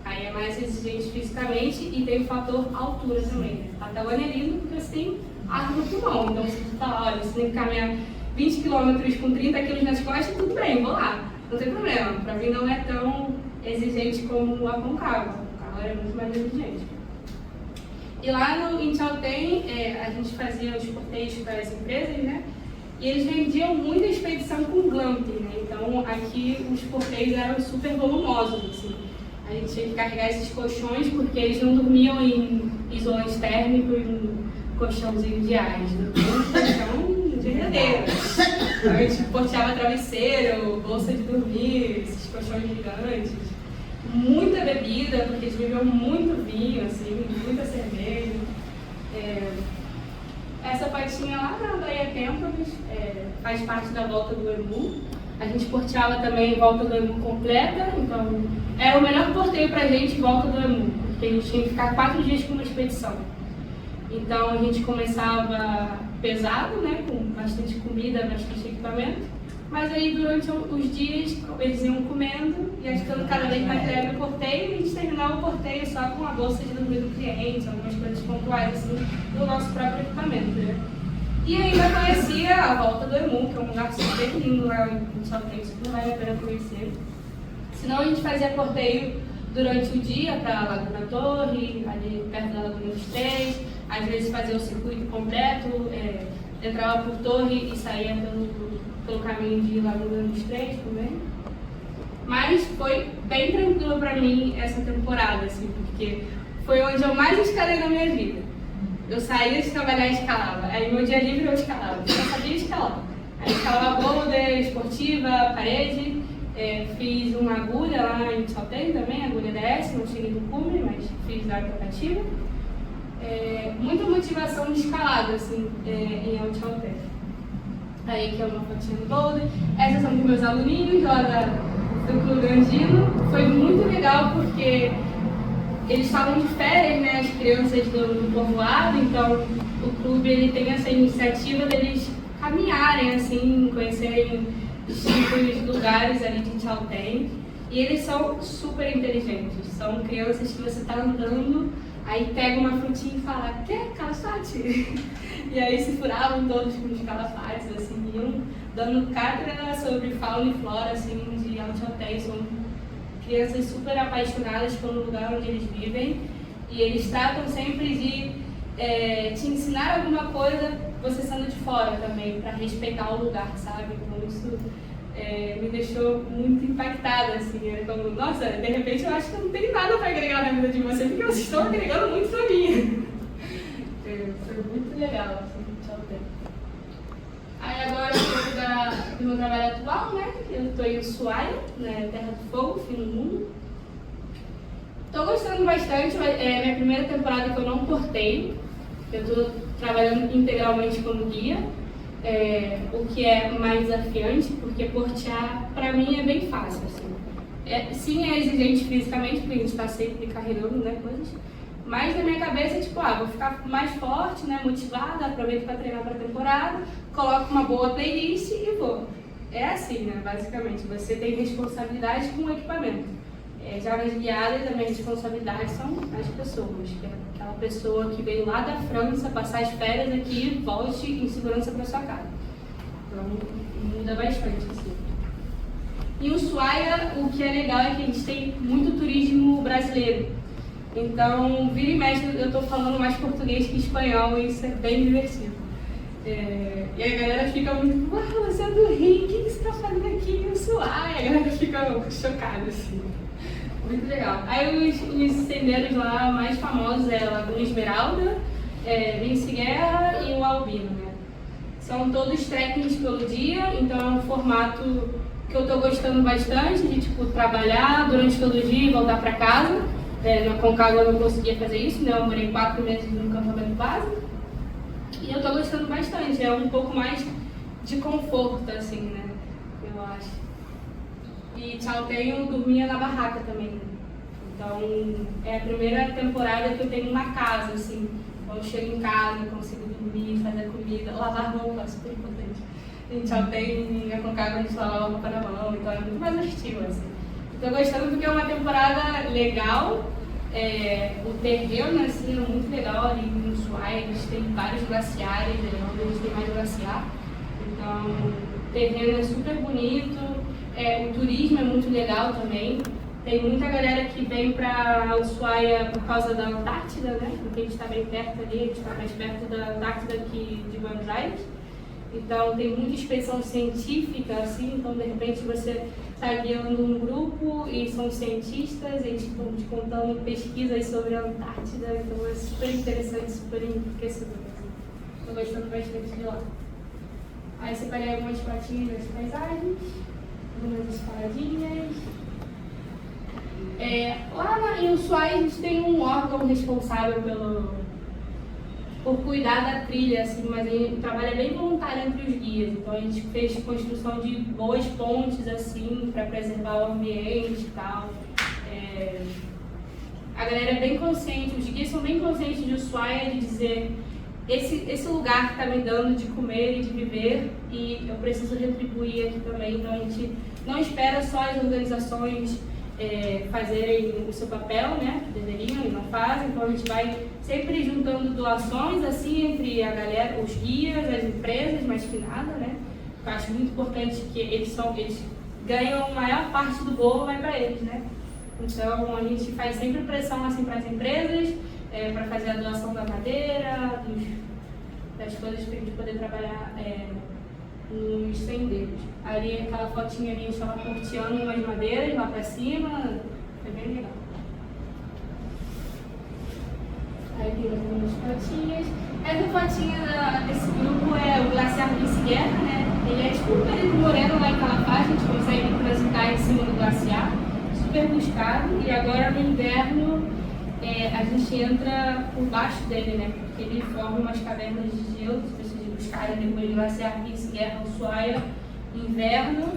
Aí é mais exigente fisicamente e tem o fator altura também. Né? A Patagônia é lindo porque você tem ar no pulmão. Então, se você fala, olha, você tem que caminhar 20 km com 30 kg nas costas, tudo bem, vou lá. Não tem problema. Para mim, não é tão exigente como o Aconcagua. O Aconcagua é muito mais exigente. E lá em Chaltén, a gente fazia os porteios para as empresas, né? E eles vendiam muita expedição com glamping, né? Então, aqui os porteios eram super volumosos, assim. A gente tinha que carregar esses colchões porque eles não dormiam em isolante térmico e em colchãozinho de ar. Eles dormiam em colchão de verdadeiro. Então, a gente porteava travesseiro, bolsa de dormir, esses colchões gigantes. Muita bebida, porque eles bebiam muito vinho, assim, muita cerveja. Essa patinha lá na Baía Temples faz parte da volta do Emu. A gente porteava também volta do Emu completa, então era o melhor porteio pra gente volta do Emu, porque a gente tinha que ficar 4 dias com uma expedição. Então a gente começava pesado, né, com bastante comida, bastante equipamento. Mas aí durante os dias eles iam comendo e ficando cada vez mais leve o porteio e a gente terminava o porteio só com a bolsa de dormir do cliente, algumas coisas pontuais assim, do nosso próprio equipamento, né? E ainda conhecia a volta do Emu, que é um lugar super lindo lá em Chaltén, super vale a pena conhecer. Senão a gente fazia porteio durante o dia para Laguna Torre, ali perto da Laguna dos Três, às vezes fazia o circuito completo, entrava por Torre e saía pelo caminho de Laguna dos Três também. Mas foi bem tranquilo pra mim essa temporada, assim, porque foi onde eu mais escalei na minha vida. Eu saía de trabalhar e escalava, aí meu dia livre eu escalava, eu só sabia escalar. Aí escalava boulder, esportiva, parede, fiz uma agulha lá em Chaltén também, agulha DS, não cheguei no cume, mas fiz da aplicativa. Muita motivação de escalada, assim, em Chaltén. Aí aqui é uma fotinha do boulder. Essas são dos meus aluninhos lá do Clube Andino. Foi muito legal porque eles estavam de férias, né, as crianças do povoado, então o clube ele tem essa iniciativa deles caminharem, assim, conhecerem distintos lugares ali de Chaltén. E eles são super inteligentes, são crianças que você está andando, aí pega uma frutinha e fala, quer calçate? E aí se furavam todos com os calafates, assim, iam dando cátedra sobre fauna e flora, assim, de Chaltén. São crianças super apaixonadas pelo lugar onde eles vivem e eles tratam sempre de te ensinar alguma coisa você sendo de fora também, para respeitar o lugar, sabe? Então isso me deixou muito impactada, assim, era como, nossa, de repente eu acho que eu não tenho nada para agregar na vida de você, porque vocês estão agregando muito para mim. Foi muito legal, assim, Chaltén. Aí agora um pouco do meu trabalho atual, né? Eu estou em Ushuaia, né? Terra do Fogo, fim do mundo. Estou gostando bastante, é minha primeira temporada que eu não portei. Eu estou trabalhando integralmente como guia, o que é mais desafiante, porque portear para mim é bem fácil. Assim. Sim, é exigente fisicamente, porque a gente está sempre carregando, né, coisas. Mas na minha cabeça é tipo, vou ficar mais forte, né, motivada, aproveito para treinar para a temporada, coloco uma boa playlist e vou. É assim, né, basicamente. Você tem responsabilidade com o equipamento. Já nas guiadas, a minha responsabilidade são as pessoas. Que é aquela pessoa que veio lá da França passar as férias aqui e volte em segurança para sua casa. Então, muda bastante, assim. Em Ushuaia, o que é legal é que a gente tem muito turismo brasileiro. Então, vira e mexe, eu estou falando mais português que espanhol e isso é bem divertido. E a galera fica muito, você é do Rio, o que você está fazendo aqui em Ushuaia? A galera fica chocada, assim. Muito legal. Aí os sendeiros lá mais famosos é a Laguna Esmeralda, Vince Guerra e o Albino, né? São todos trekkings pelo dia, então é um formato que eu estou gostando bastante de tipo, trabalhar durante todo o dia e voltar para casa. Na Concagua eu não conseguia fazer isso, né? Eu morei 4 meses no campamento base e eu estou gostando bastante, é um pouco mais de conforto, assim, né? Eu acho. E Chaltén eu dormia na barraca também. Então, é a primeira temporada que eu tenho uma casa, assim. Então, eu chego em casa, consigo dormir, fazer comida, lavar roupa, super importante. Em Chaltén, a Concagua, a gente lava a roupa na mão, então é muito mais hostil, assim. Estou gostando porque é uma temporada legal. O terreno, assim, é muito legal ali em Ushuaia. A gente tem vários glaciares, onde a gente tem mais glaciar. Então, o terreno é super bonito. O turismo é muito legal também. Tem muita galera que vem para Ushuaia por causa da Antártida, né? Porque a gente está bem perto ali, a gente está mais perto da Antártida que de Buenos Aires. Então tem muita expedição científica, assim, então de repente você está guiando um grupo e são cientistas, eles estão te contando pesquisas sobre a Antártida, então é super interessante, super enriquecedor. Estou gostando bastante de lá. Aí separei algumas fotinhas das paisagens, algumas escaladinhas. Lá em Ushuaia a gente tem um órgão responsável por cuidar da trilha, assim, mas o trabalho é bem voluntário entre os guias. Então a gente fez construção de boas pontes, assim, para preservar o ambiente e tal. A galera é bem consciente, os guias são bem conscientes de Ushuaia, de dizer esse lugar está me dando de comer e de viver e eu preciso retribuir aqui também. Então a gente não espera só as organizações fazerem o seu papel, né, que deveriam e não fazem, então a gente vai sempre juntando doações assim entre a galera, os guias, as empresas, mais que nada, né, eu acho muito importante que eles ganham a maior parte do bolo, vai para eles, né, então a gente faz sempre pressão assim para as empresas, para fazer a doação da madeira, das coisas para a gente poder trabalhar nos sendeiros. Ali, aquela fotinha ali, a gente estava porteando umas madeiras lá para cima, foi bem legal. Aí tem algumas fotinhas. Essa fotinha desse grupo é o Glaciar Vince Guerra, né? Ele é tipo um período moreno lá em Calafate, a gente consegue transitar em cima do glaciar, super buscado. E agora no inverno a gente entra por baixo dele, né? Porque ele forma umas cavernas de gelo, se vocês buscarem depois Glaciar Vince Guerra, Ushuaia, inverno,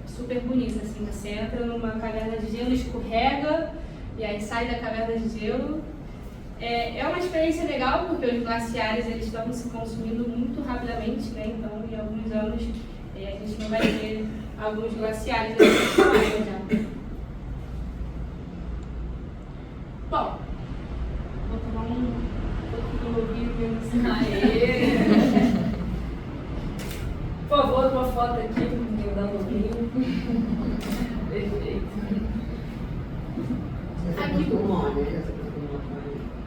super bonito, assim, você entra numa caverna de gelo, escorrega e aí sai da caverna de gelo. É uma experiência legal porque os glaciares eles estão se consumindo muito rapidamente, né? Então em alguns anos a gente não vai ter alguns glaciares aqui já. Bom, vou tomar um pouco do ouvido mesmo. Por favor, uma foto aqui do meu ouvido. Perfeito. Aqui com mole,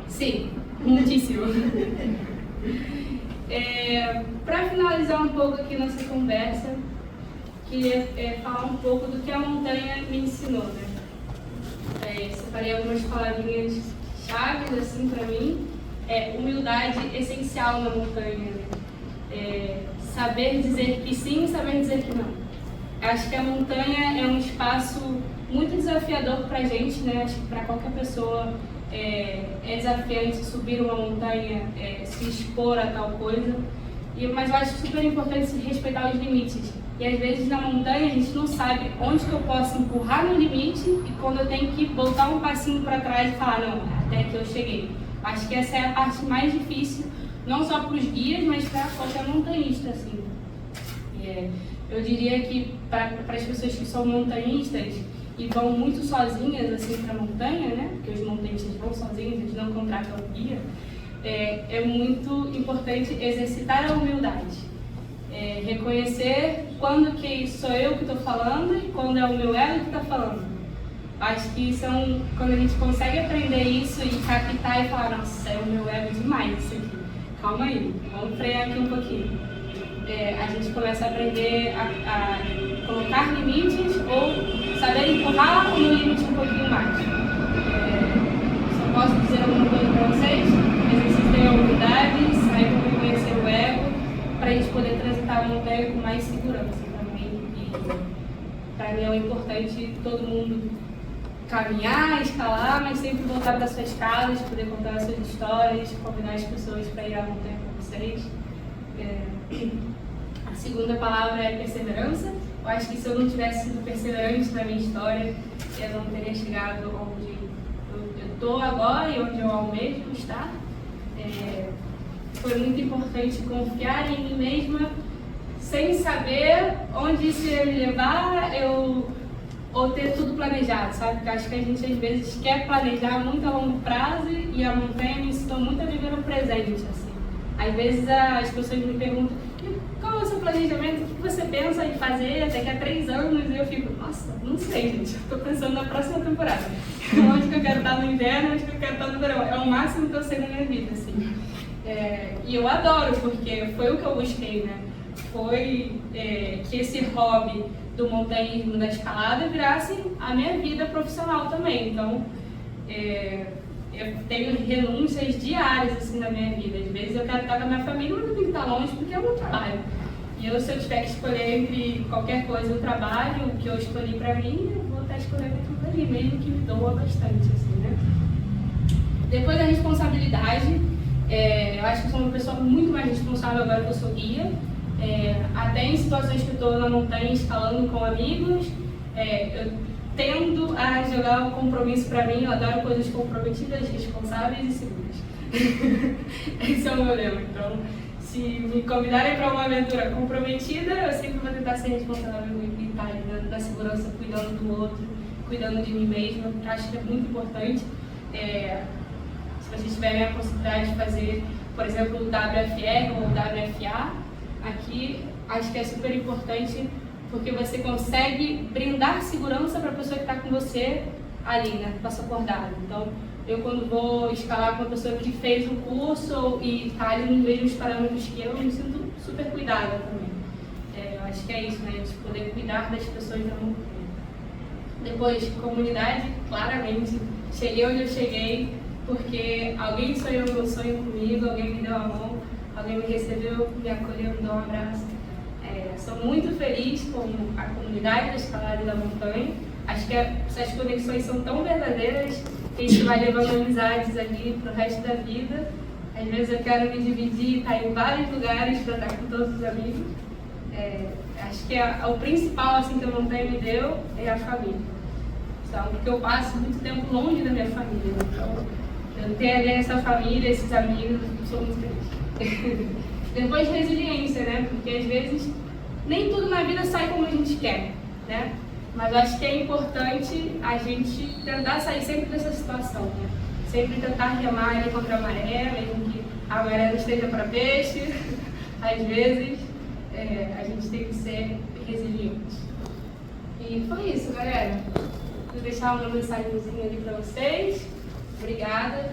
sim, muitíssimo. Para finalizar um pouco aqui nossa conversa, queria falar um pouco do que a montanha me ensinou, né? Separei algumas palavrinhas chaves assim para mim. Humildade essencial na montanha, né? Saber dizer que sim, saber dizer que não. Acho que a montanha é um espaço muito desafiador para a gente, né? Acho que para qualquer pessoa é desafiante subir uma montanha, se expor a tal coisa. Mas eu acho super importante respeitar os limites. E às vezes na montanha a gente não sabe onde que eu posso empurrar no limite e quando eu tenho que voltar um passinho para trás e falar, não, até aqui eu cheguei. Acho que essa é a parte mais difícil, não só para os guias, mas para qualquer montanhista, assim. Eu diria que para as pessoas que são montanhistas e vão muito sozinhas assim para a montanha, né? Porque os montanhistas vão sozinhos, eles não contratam guia. É muito importante exercitar a humildade. Reconhecer quando que sou eu que estou falando e quando é o meu ego que está falando. Acho que quando a gente consegue aprender isso e captar e falar, nossa, é o meu ego demais isso aqui. Calma aí, vamos frear aqui um pouquinho. A gente começa a aprender a colocar limites ou saber empurrar o meu limite um pouquinho mais. Só posso dizer alguma coisa para vocês? Exercitem a humildade, saibam reconhecer o ego, para a gente poder transitar a montanha com mais segurança também. E para mim é importante todo mundo caminhar, escalar, mas sempre voltar para suas casas, poder contar as suas histórias, convidar as pessoas para ir à montanha com vocês. A segunda palavra é perseverança. Eu acho que se eu não tivesse sido perseverante na minha história, eu não teria chegado onde eu estou agora e onde eu almejo estar. Foi muito importante confiar em mim mesma, sem saber onde isso ia me levar, ou ter tudo planejado, sabe? Porque acho que a gente às vezes quer planejar muito a longo prazo e a montanha me ensinou muito a viver no presente, assim. Às vezes as pessoas me perguntam, qual é o seu planejamento, o que você pensa em fazer daqui a 3 anos? E eu fico, nossa, não sei, gente, estou pensando na próxima temporada. Onde que eu quero estar no inverno, onde que eu quero estar no verão. É o máximo que eu sei na minha vida, assim. E eu adoro, porque foi o que eu busquei, né? Foi que esse hobby do montanhismo, da escalada, virasse a minha vida profissional também. Então, eu tenho renúncias diárias assim na minha vida. Às vezes eu quero estar com a minha família, mas eu tenho que estar longe porque é o meu trabalho. E se eu tiver que escolher entre qualquer coisa, o trabalho, o que eu escolhi pra mim, eu vou estar escolhendo tudo ali, mesmo que me doa bastante, assim, né? Depois a responsabilidade. Eu acho que eu sou uma pessoa muito mais responsável agora que eu sou guia. Até em situações que eu estou na montanha escalando com amigos, eu tendo a jogar o compromisso para mim. Eu adoro coisas comprometidas, responsáveis e seguras. Esse é o meu lema. Então, se me convidarem para uma aventura comprometida, eu sempre vou tentar ser responsável e estar ali na segurança, cuidando do outro, cuidando de mim mesma. Acho que é muito importante. Se vocês tiverem a possibilidade de fazer, por exemplo, o WFR ou o WFA, aqui acho que é super importante porque você consegue brindar segurança para a pessoa que está com você ali, né, passacordado. Então, eu quando vou escalar com uma pessoa que fez um curso e está ali nos mesmos parâmetros que eu me sinto super cuidada também. Eu acho que é isso, né, de poder cuidar das pessoas da montanha. Depois, comunidade, claramente, cheguei onde eu cheguei porque alguém sonhou meu sonho comigo, alguém me deu a mão, alguém me recebeu, me acolheu, me deu um abraço. Sou muito feliz com a comunidade da escalada e da montanha. Acho que essas conexões são tão verdadeiras que a gente vai levando amizades ali pro resto da vida. Às vezes eu quero me dividir e estar em vários lugares para estar com todos os amigos. Acho que o principal assim, que a montanha me deu é a família. Então, porque eu passo muito tempo longe da minha família. Então, eu ter ali essa família, esses amigos, sou muito feliz. Depois, resiliência, né? Porque às vezes nem tudo na vida sai como a gente quer, né? Mas eu acho que é importante a gente tentar sair sempre dessa situação, né? Sempre tentar remar ali contra a maré, mesmo que a maré não esteja para peixe. Às vezes, a gente tem que ser resiliente. E foi isso, galera. Vou deixar uma mensagenzinha ali para vocês. Obrigada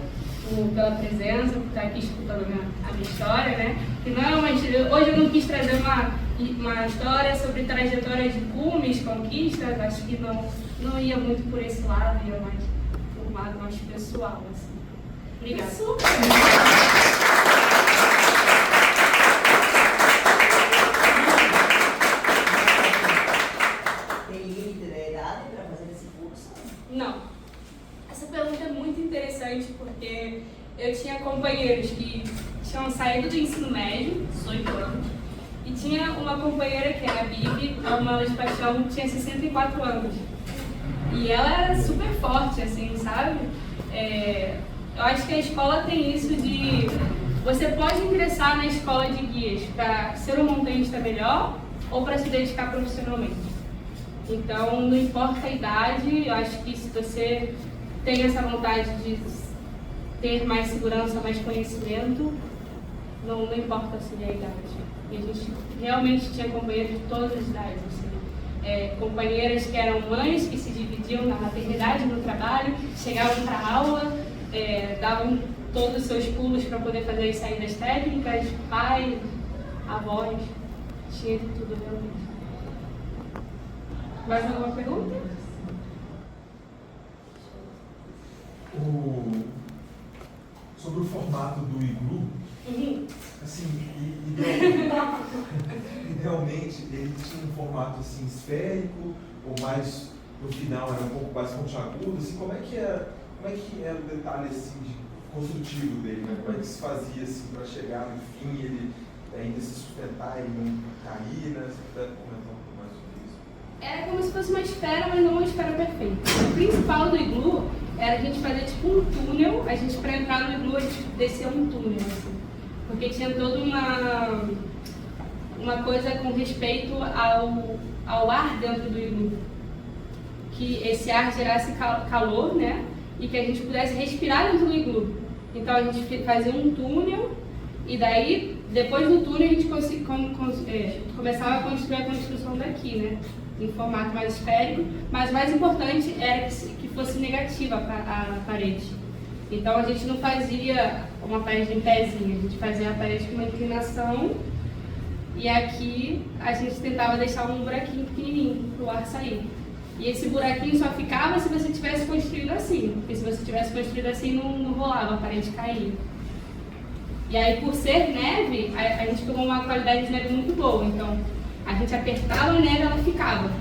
pela presença, por estar aqui escutando a minha história, né? Que não é hoje eu não quis trazer uma uma história sobre trajetória de cumes, conquistas, acho que não ia muito por esse lado, ia mais por um lado mais pessoal, assim. Obrigada. Tem limite da idade para fazer esse curso? Não. Essa pergunta é muito interessante porque eu tinha companheiros que tinham saído do ensino médio, 18 anos, e tinha uma companheira que era a Bibi, uma de paixão, tinha 64 anos. E ela era super forte, assim, sabe? Eu acho que a escola tem isso de... Você pode ingressar na escola de guias para ser um montanhista melhor ou para se dedicar profissionalmente. Então, não importa a idade, eu acho que se você tem essa vontade de ter mais segurança, mais conhecimento, não importa se é a idade. E a gente realmente tinha companheiros de todas as idades. Assim. Companheiras que eram mães, que se dividiam na maternidade, no trabalho, chegavam para a aula, davam todos os seus pulos para poder fazer as saídas técnicas, pais, avós, tinha de tudo realmente. Mais alguma pergunta? Sobre o formato do iglu, assim, idealmente ele tinha um formato assim, esférico, ou mais, no final era um pouco mais pontiagudo, assim, como é que era o detalhe assim, construtivo dele, né? Como é que se fazia assim, para chegar no fim, ele ainda se sustentar e não cair, né? Você puder comentar um pouco mais sobre isso? Era como se fosse uma esfera, mas não uma esfera perfeita. O principal do iglu era a gente fazer tipo um túnel, a gente para entrar no iglu a gente descia um túnel, assim. Porque tinha toda uma coisa com respeito ao ar dentro do iglu. Que esse ar gerasse calor, né? E que a gente pudesse respirar dentro do iglu. Então a gente fazia um túnel e daí, depois do túnel, a gente começava a construir a construção daqui, né? Em formato mais esférico, mas o mais importante era que fosse negativa a parede. Então a gente não fazia uma parede em pezinho, a gente fazia a parede com uma inclinação e aqui a gente tentava deixar um buraquinho pequenininho para o ar sair. E esse buraquinho só ficava se você tivesse construído assim, porque se você tivesse construído assim não rolava, a parede caía. E aí, por ser neve, a gente pegou uma qualidade de neve muito boa, então a gente apertava a neve e ela ficava.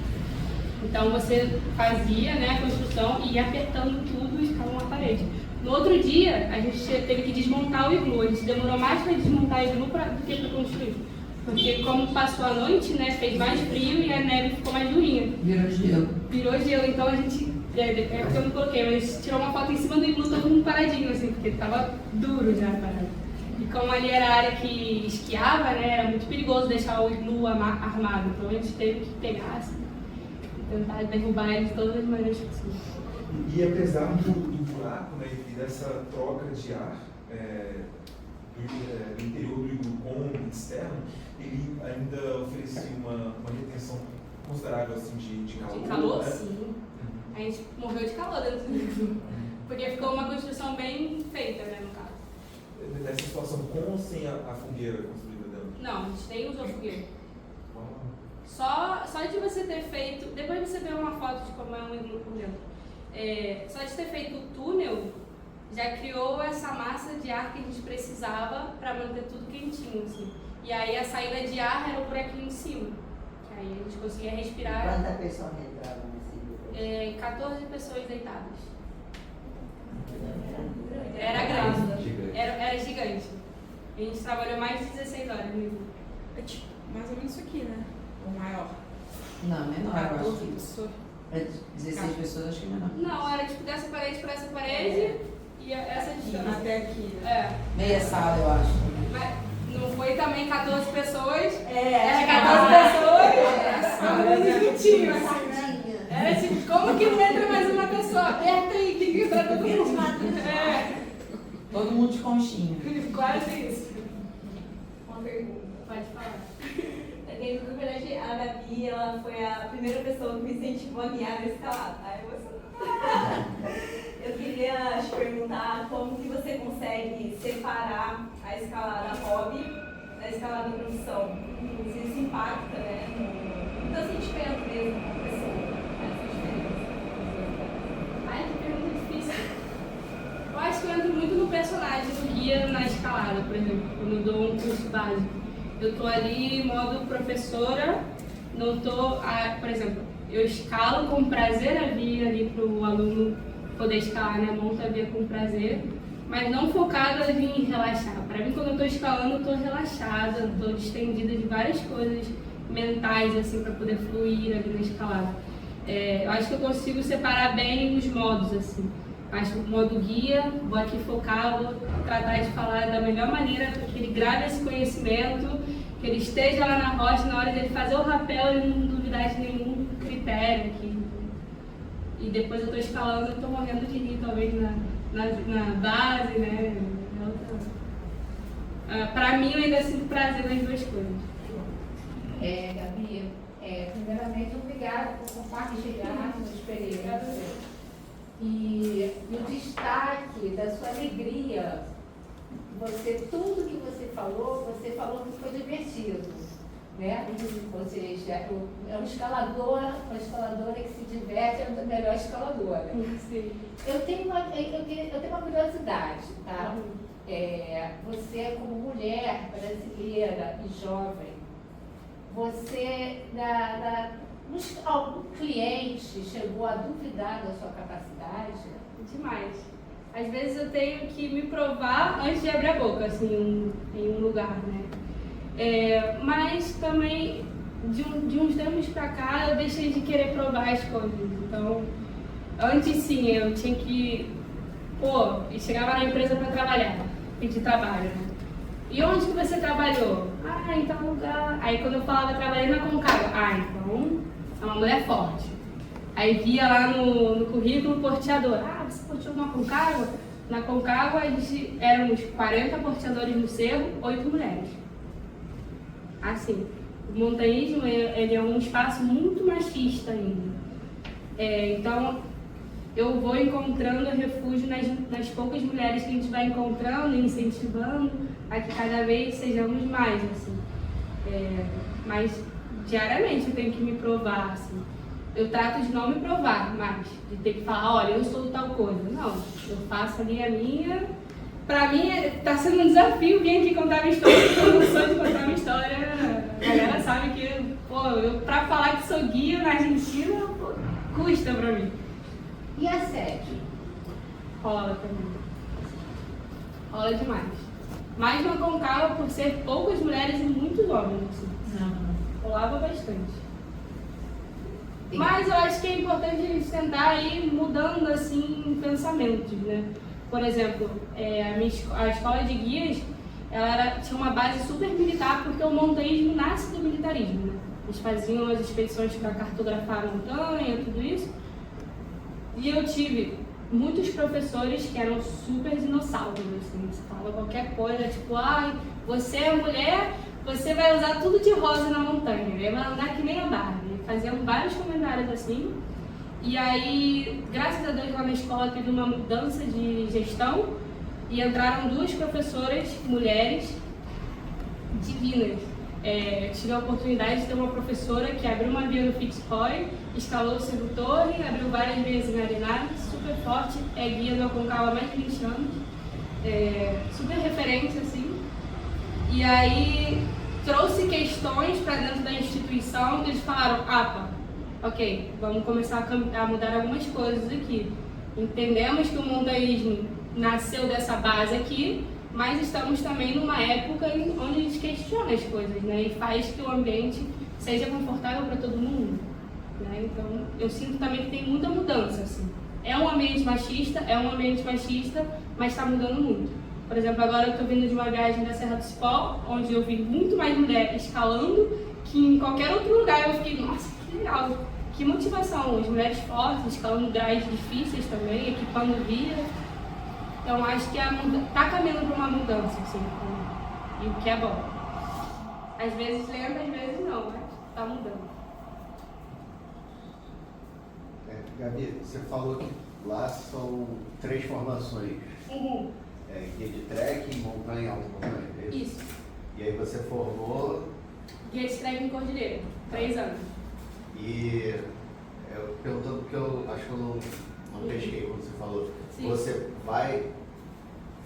Então você fazia, né, a construção e ia apertando tudo e ficava uma parede. No outro dia, a gente teve que desmontar o iglu. A gente demorou mais para desmontar o iglu do que para construir. Porque como passou a noite, né, fez mais frio e a neve ficou mais durinha. Virou gelo, então a gente, eu não coloquei, mas tirou uma foto em cima do iglu todo mundo paradinho, assim, porque estava duro já a parada. E como ali era a área que esquiava, né, era muito perigoso deixar o iglu armado, então a gente teve que pegar, assim, e tentar derrubar ele de todas as maneiras possíveis. E apesar do buraco, né, e dessa troca de ar do interior do iglu com o externo, ele ainda oferecia uma retenção considerável assim, de calor. De calor, né? sim. A gente morreu de calor dentro do iglu, porque ficou uma construção bem feita, né, no caso. Nessa situação, com ou sem a fogueira construída dentro? Não, a gente nem usou fogueira. Só de você ter feito, depois você vê uma foto de como é um iglu por dentro. Só de ter feito o túnel, já criou essa massa de ar que a gente precisava para manter tudo quentinho, assim. E aí a saída de ar era o buraquinho em cima, que aí a gente conseguia respirar. Quantas pessoas entraram nesse iglu? 14 pessoas deitadas. Era grande, era gigante. A gente trabalhou mais de 16 horas no iglu. É tipo, mais ou menos isso aqui, né? Ou maior. Não, menor, eu acho. 14 pessoas. 16 pessoas, acho que é menor. Não, era tipo dessa parede para essa parede e essa distância. Até aqui, né? Meia sala, eu acho. Mas não foi também 14 pessoas. Era 14 pessoas. Juntinho, assim, né? Era tipo, como que não entra mais uma pessoa? Aperta aí, que entra todo mundo. Todo mundo de conchinha. Quase isso. Uma pergunta, pode falar. Dentro do verdade, a Gabi, ela foi a primeira pessoa que me incentivou a guiar na escalada. Eu queria te perguntar como que você consegue separar a escalada hobby da escalada profissão. Se isso impacta impacta, né? No teu sentimento mesmo como pessoa, essa diferença. Ai, que pergunta difícil. Eu acho que eu entro muito no personagem do guia na escalada, por exemplo, quando eu dou um curso básico. Eu tô ali em modo professora, não tô, por exemplo, eu escalo com prazer a via ali para o aluno poder escalar, né? Monto a via com prazer, mas não focada em relaxar. Para mim, quando eu estou escalando, eu estou relaxada, estou distendida de várias coisas mentais, assim, para poder fluir ali na escalada. Eu acho que eu consigo separar bem os modos, assim. Acho que o modo guia, vou aqui focar, vou tratar de falar da melhor maneira para que ele grave esse conhecimento, que ele esteja lá na rocha, na hora dele fazer o rapel, ele não duvidar de nenhum critério aqui. E depois eu estou escalando, eu estou morrendo de rir, talvez, na base, né? Para mim, eu ainda sinto prazer nas duas coisas. Gabi, primeiramente, obrigada por compartilhar a sua experiência. E o destaque da sua alegria, tudo que você falou que foi divertido, né? Ou seja, é uma escaladora que se diverte, é uma melhor escaladora. Sim. Eu tenho uma curiosidade, tá? Você, como mulher brasileira e jovem, você, algum cliente chegou a duvidar da sua capacidade? Demais. Às vezes eu tenho que me provar antes de abrir a boca, assim, em um lugar, né? Mas também, de uns tempos pra cá, eu deixei de querer provar as coisas. Então, antes sim, eu tinha que... e chegava na empresa pra trabalhar, pedir trabalho, né? E onde que você trabalhou? Em tal lugar. Aí quando eu falava, trabalhei na Concagua. Então, é uma mulher forte. Aí via lá no currículo porteador. Você porteou na Concagua? Na Concagua éramos 40 porteadores no cerro, 8 mulheres. Assim, o montanhismo ele é um espaço muito machista ainda. Então, eu vou encontrando refúgio nas poucas mulheres que a gente vai encontrando e incentivando a que cada vez sejamos mais, assim. Mas diariamente eu tenho que me provar, assim. Eu trato de não me provar mais, de ter que falar, olha, eu sou tal coisa. Não, eu faço ali a minha. Pra mim, tá sendo um desafio vir aqui contar minha história, porque eu não sou de contar minha história. A galera sabe que, eu pra falar que sou guia na Argentina, custa pra mim. E assédio? Rola também. Rola demais. Mais no Concagua por ser poucas mulheres e muitos homens, assim. Rolava bastante. Mas eu acho que é importante a gente tentar ir mudando, assim, pensamentos, né? Por exemplo, a escola de guias, tinha uma base super militar, porque o montanhismo nasce do militarismo, né? Eles faziam as expedições para cartografar a montanha, tudo isso. E eu tive muitos professores que eram super dinossauros, assim, você fala qualquer coisa, tipo, você é mulher, você vai usar tudo de rosa na montanha, vai andar que nem a Barbie. Faziam vários comentários assim, e aí, graças a Deus, lá na escola teve uma mudança de gestão e entraram 2 professoras mulheres divinas. Tive a oportunidade de ter uma professora que abriu uma via no Fitzroy, escalou o Cerro Torre, abriu várias vias em Arenal, super forte, guia do Aconcagua há mais de 20 anos, super referência, assim. E aí trouxe questões para dentro da instituição que eles falaram, ok, vamos começar a mudar algumas coisas aqui. Entendemos que o montanhismo nasceu dessa base aqui, mas estamos também numa época onde a gente questiona as coisas, né? E faz que o ambiente seja confortável para todo mundo, né? Então, eu sinto também que tem muita mudança, assim. É um ambiente machista, mas está mudando muito. Por exemplo, agora eu estou vindo de uma viagem da Serra do Cipó, onde eu vi muito mais mulher escalando que em qualquer outro lugar. Eu fiquei, nossa, que legal, que motivação. As mulheres fortes, escalando grades difíceis também, equipando via. Então, acho que está caminhando para uma mudança, assim, e o que é bom. Às vezes lenta, às vezes não, mas está mudando. Gabi, você falou que lá são 3 formações. Guia de trekking, montanha, alta montanha, é isso? Isso. E aí você formou Guia de trekking Cordilheira, 3 anos. E eu perguntando porque eu acho que eu não pesquei quando você falou. Sim. Você vai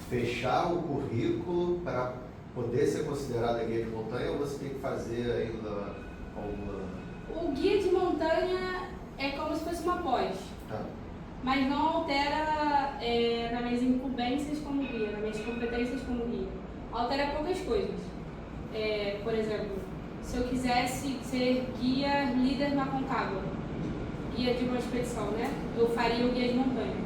fechar o currículo para poder ser considerada guia de montanha ou você tem que fazer ainda alguma... O guia de montanha é como se fosse uma pós, mas não altera nas minhas incumbências como guia, nas minhas competências como guia. Altera poucas coisas. Por exemplo, se eu quisesse ser guia líder na Aconcagua, guia de uma expedição, né? Eu faria o guia de montanha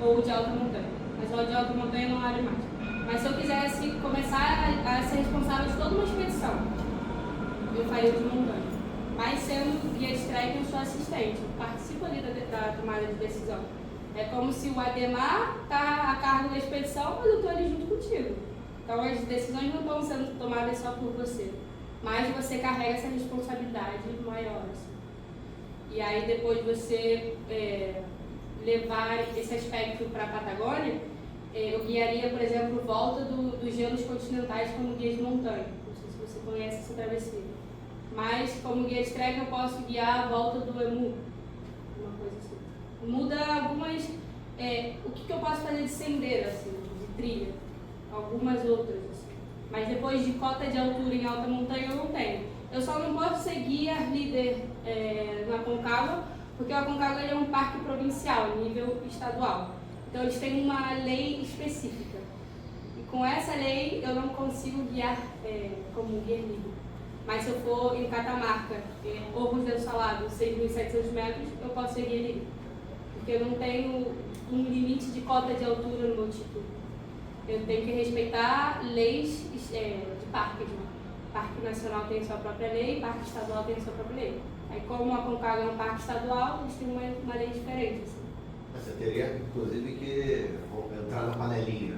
ou de alta montanha, mas o de alta montanha não abre mais. Mas se eu quisesse começar a ser responsável de toda uma expedição, eu faria o de montanha. Mas sendo guia de trekking, eu sou assistente, eu participo ali da tomada de decisão. É como se o Ademar está a cargo da expedição, mas eu estou ali junto contigo. Então as decisões não estão sendo tomadas só por você, mas você carrega essa responsabilidade maior. Assim. E aí depois de você levar esse aspecto para a Patagônia, eu guiaria, por exemplo, volta dos gelos continentais como guia de montanha. Não sei se você conhece essa travessia. Mas como guia de trekking eu posso guiar a volta do Emu. Uma coisa assim. Muda algumas... o que eu posso fazer de sendeiro, assim, de trilha. Algumas outras, assim. Mas depois de cota de altura em alta montanha eu não tenho. Eu só não posso ser guia líder na Aconcagua, porque o Aconcagua é um parque provincial, nível estadual. Então eles têm uma lei específica. E com essa lei eu não consigo guiar como guia líder. Mas se eu for em Catamarca, Orros del Salado, 6.700 metros, eu posso ser guia líder. Porque eu não tenho um limite de cota de altura no meu título. Eu tenho que respeitar leis de parques. Né? Parque Nacional tem sua própria lei, Parque Estadual tem sua própria lei. Aí como a Aconcagua é um parque estadual, eles têm uma lei diferente. Assim. Você teria, inclusive, que entrar na panelinha.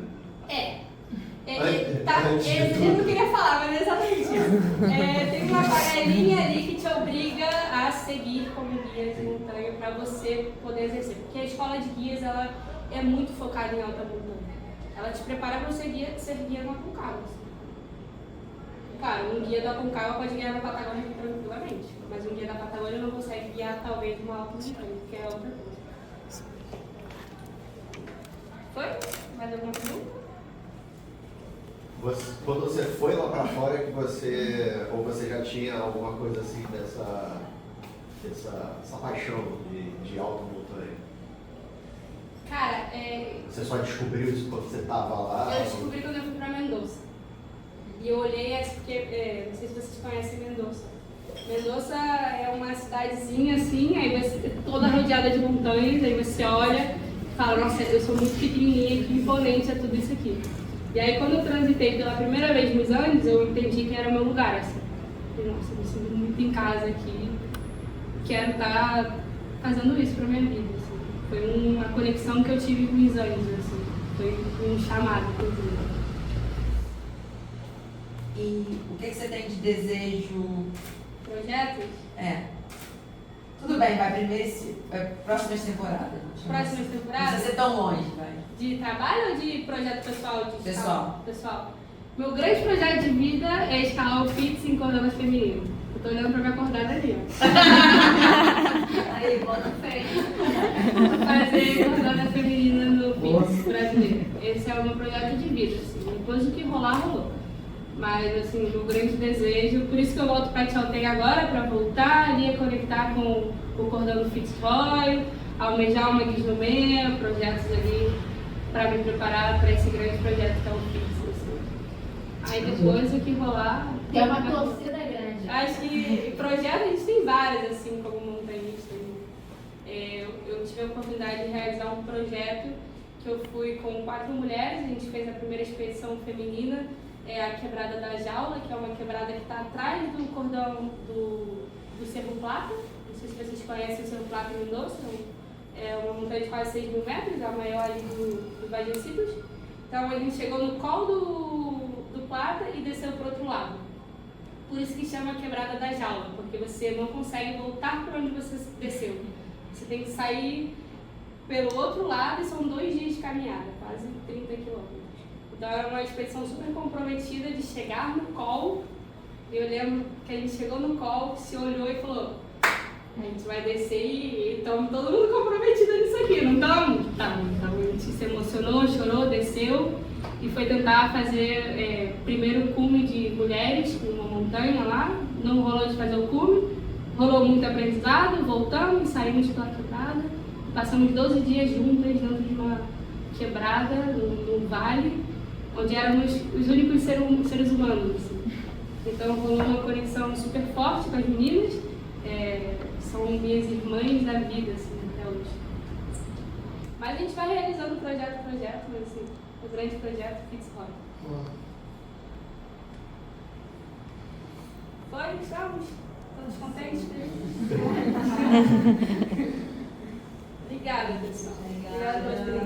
Eu não queria falar, mas é exatamente isso. Tem uma panelinha ali que te obriga a seguir como guia de montanha para você poder exercer. Porque a escola de guias ela é muito focada em alta montanha. Ela te prepara para você ser guia no Aconcagua. Assim. Claro, um guia da Aconcagua pode guiar na Patagônia tranquilamente, mas um guia da Patagônia não consegue guiar talvez uma alta montanha, que é outra coisa. Foi? Mais alguma pergunta? Quando você foi lá pra fora, que você já tinha alguma coisa assim dessa paixão de alta montanha? Cara, Você só descobriu isso quando você estava lá? Eu descobri quando eu fui pra Mendoza. E eu olhei, porque, não sei se vocês conhecem Mendoza. Mendoza é uma cidadezinha assim, aí você toda rodeada de montanhas, aí você olha e fala, nossa, eu sou muito pequenininha, que imponente é tudo isso aqui. E aí quando eu transitei pela primeira vez nos Andes, eu entendi que era o meu lugar, assim. E, nossa, eu me sinto muito em casa aqui, quero estar fazendo isso pra minha vida, assim. Foi uma conexão que eu tive com os Andes, assim. Foi um chamado, inclusive. E o que você tem de desejo? Projetos? Tudo bem, vai primeiro próximas temporadas. Próximas Não temporadas? precisa ser tão longe, vai. De trabalho ou de projeto pessoal? Pessoal. Pessoal. Meu grande projeto de vida é escalar o FITS em cordadas feminino. Eu tô olhando pra minha cordada ali, ó. Aí, bota fé. Fazer cordada feminina no FITS brasileiro. Esse é o meu projeto de vida, assim. Depois o que rolar, rolou. Mas, assim, meu grande desejo, por isso que eu volto para Tchaltén agora, para voltar ali a conectar com o cordão do Fitzroy, almejar uma Guisnomea, projetos ali para me preparar para esse grande projeto que é o FITS. Assim. Aí depois o que rolar... Tem uma torcida grande. Acho que projetos a gente tem vários, assim, como montanhista. Eu tive a oportunidade de realizar um projeto que eu fui com 4 mulheres, a gente fez a primeira expedição feminina, a Quebrada da Jaula, que é uma quebrada que está atrás do cordão do Cerro Plata. Não sei se vocês conhecem o Cerro Plata em Mendoza. É uma montanha de quase 6.000 metros, a maior ali do Vale dos Cipros. Então a gente chegou no colo do Plata e desceu para o outro lado. Por isso que chama Quebrada da Jaula, porque você não consegue voltar para onde você desceu. Você tem que sair pelo outro lado e são 2 dias de caminhada, quase 30 quilômetros. Então era uma expedição super comprometida de chegar no colo Eu lembro que a gente chegou no call, se olhou e falou, a gente vai descer e estamos todo mundo comprometido nisso aqui, não estamos? Tá. A gente se emocionou, chorou, desceu e foi tentar fazer primeiro o cume de mulheres, numa montanha lá, não rolou de fazer o cume, rolou muito aprendizado, voltamos, saímos pela quebrada, passamos 12 dias juntas dentro de uma quebrada, num vale, onde éramos os únicos seres humanos. Assim. Então rolou uma conexão super forte com as meninas, são minhas irmãs da vida, assim, até hoje. Mas a gente vai realizando projeto, mas assim, o grande projeto Fix Rock. Foi, estamos todos contentes? Obrigada, pessoal. Obrigada.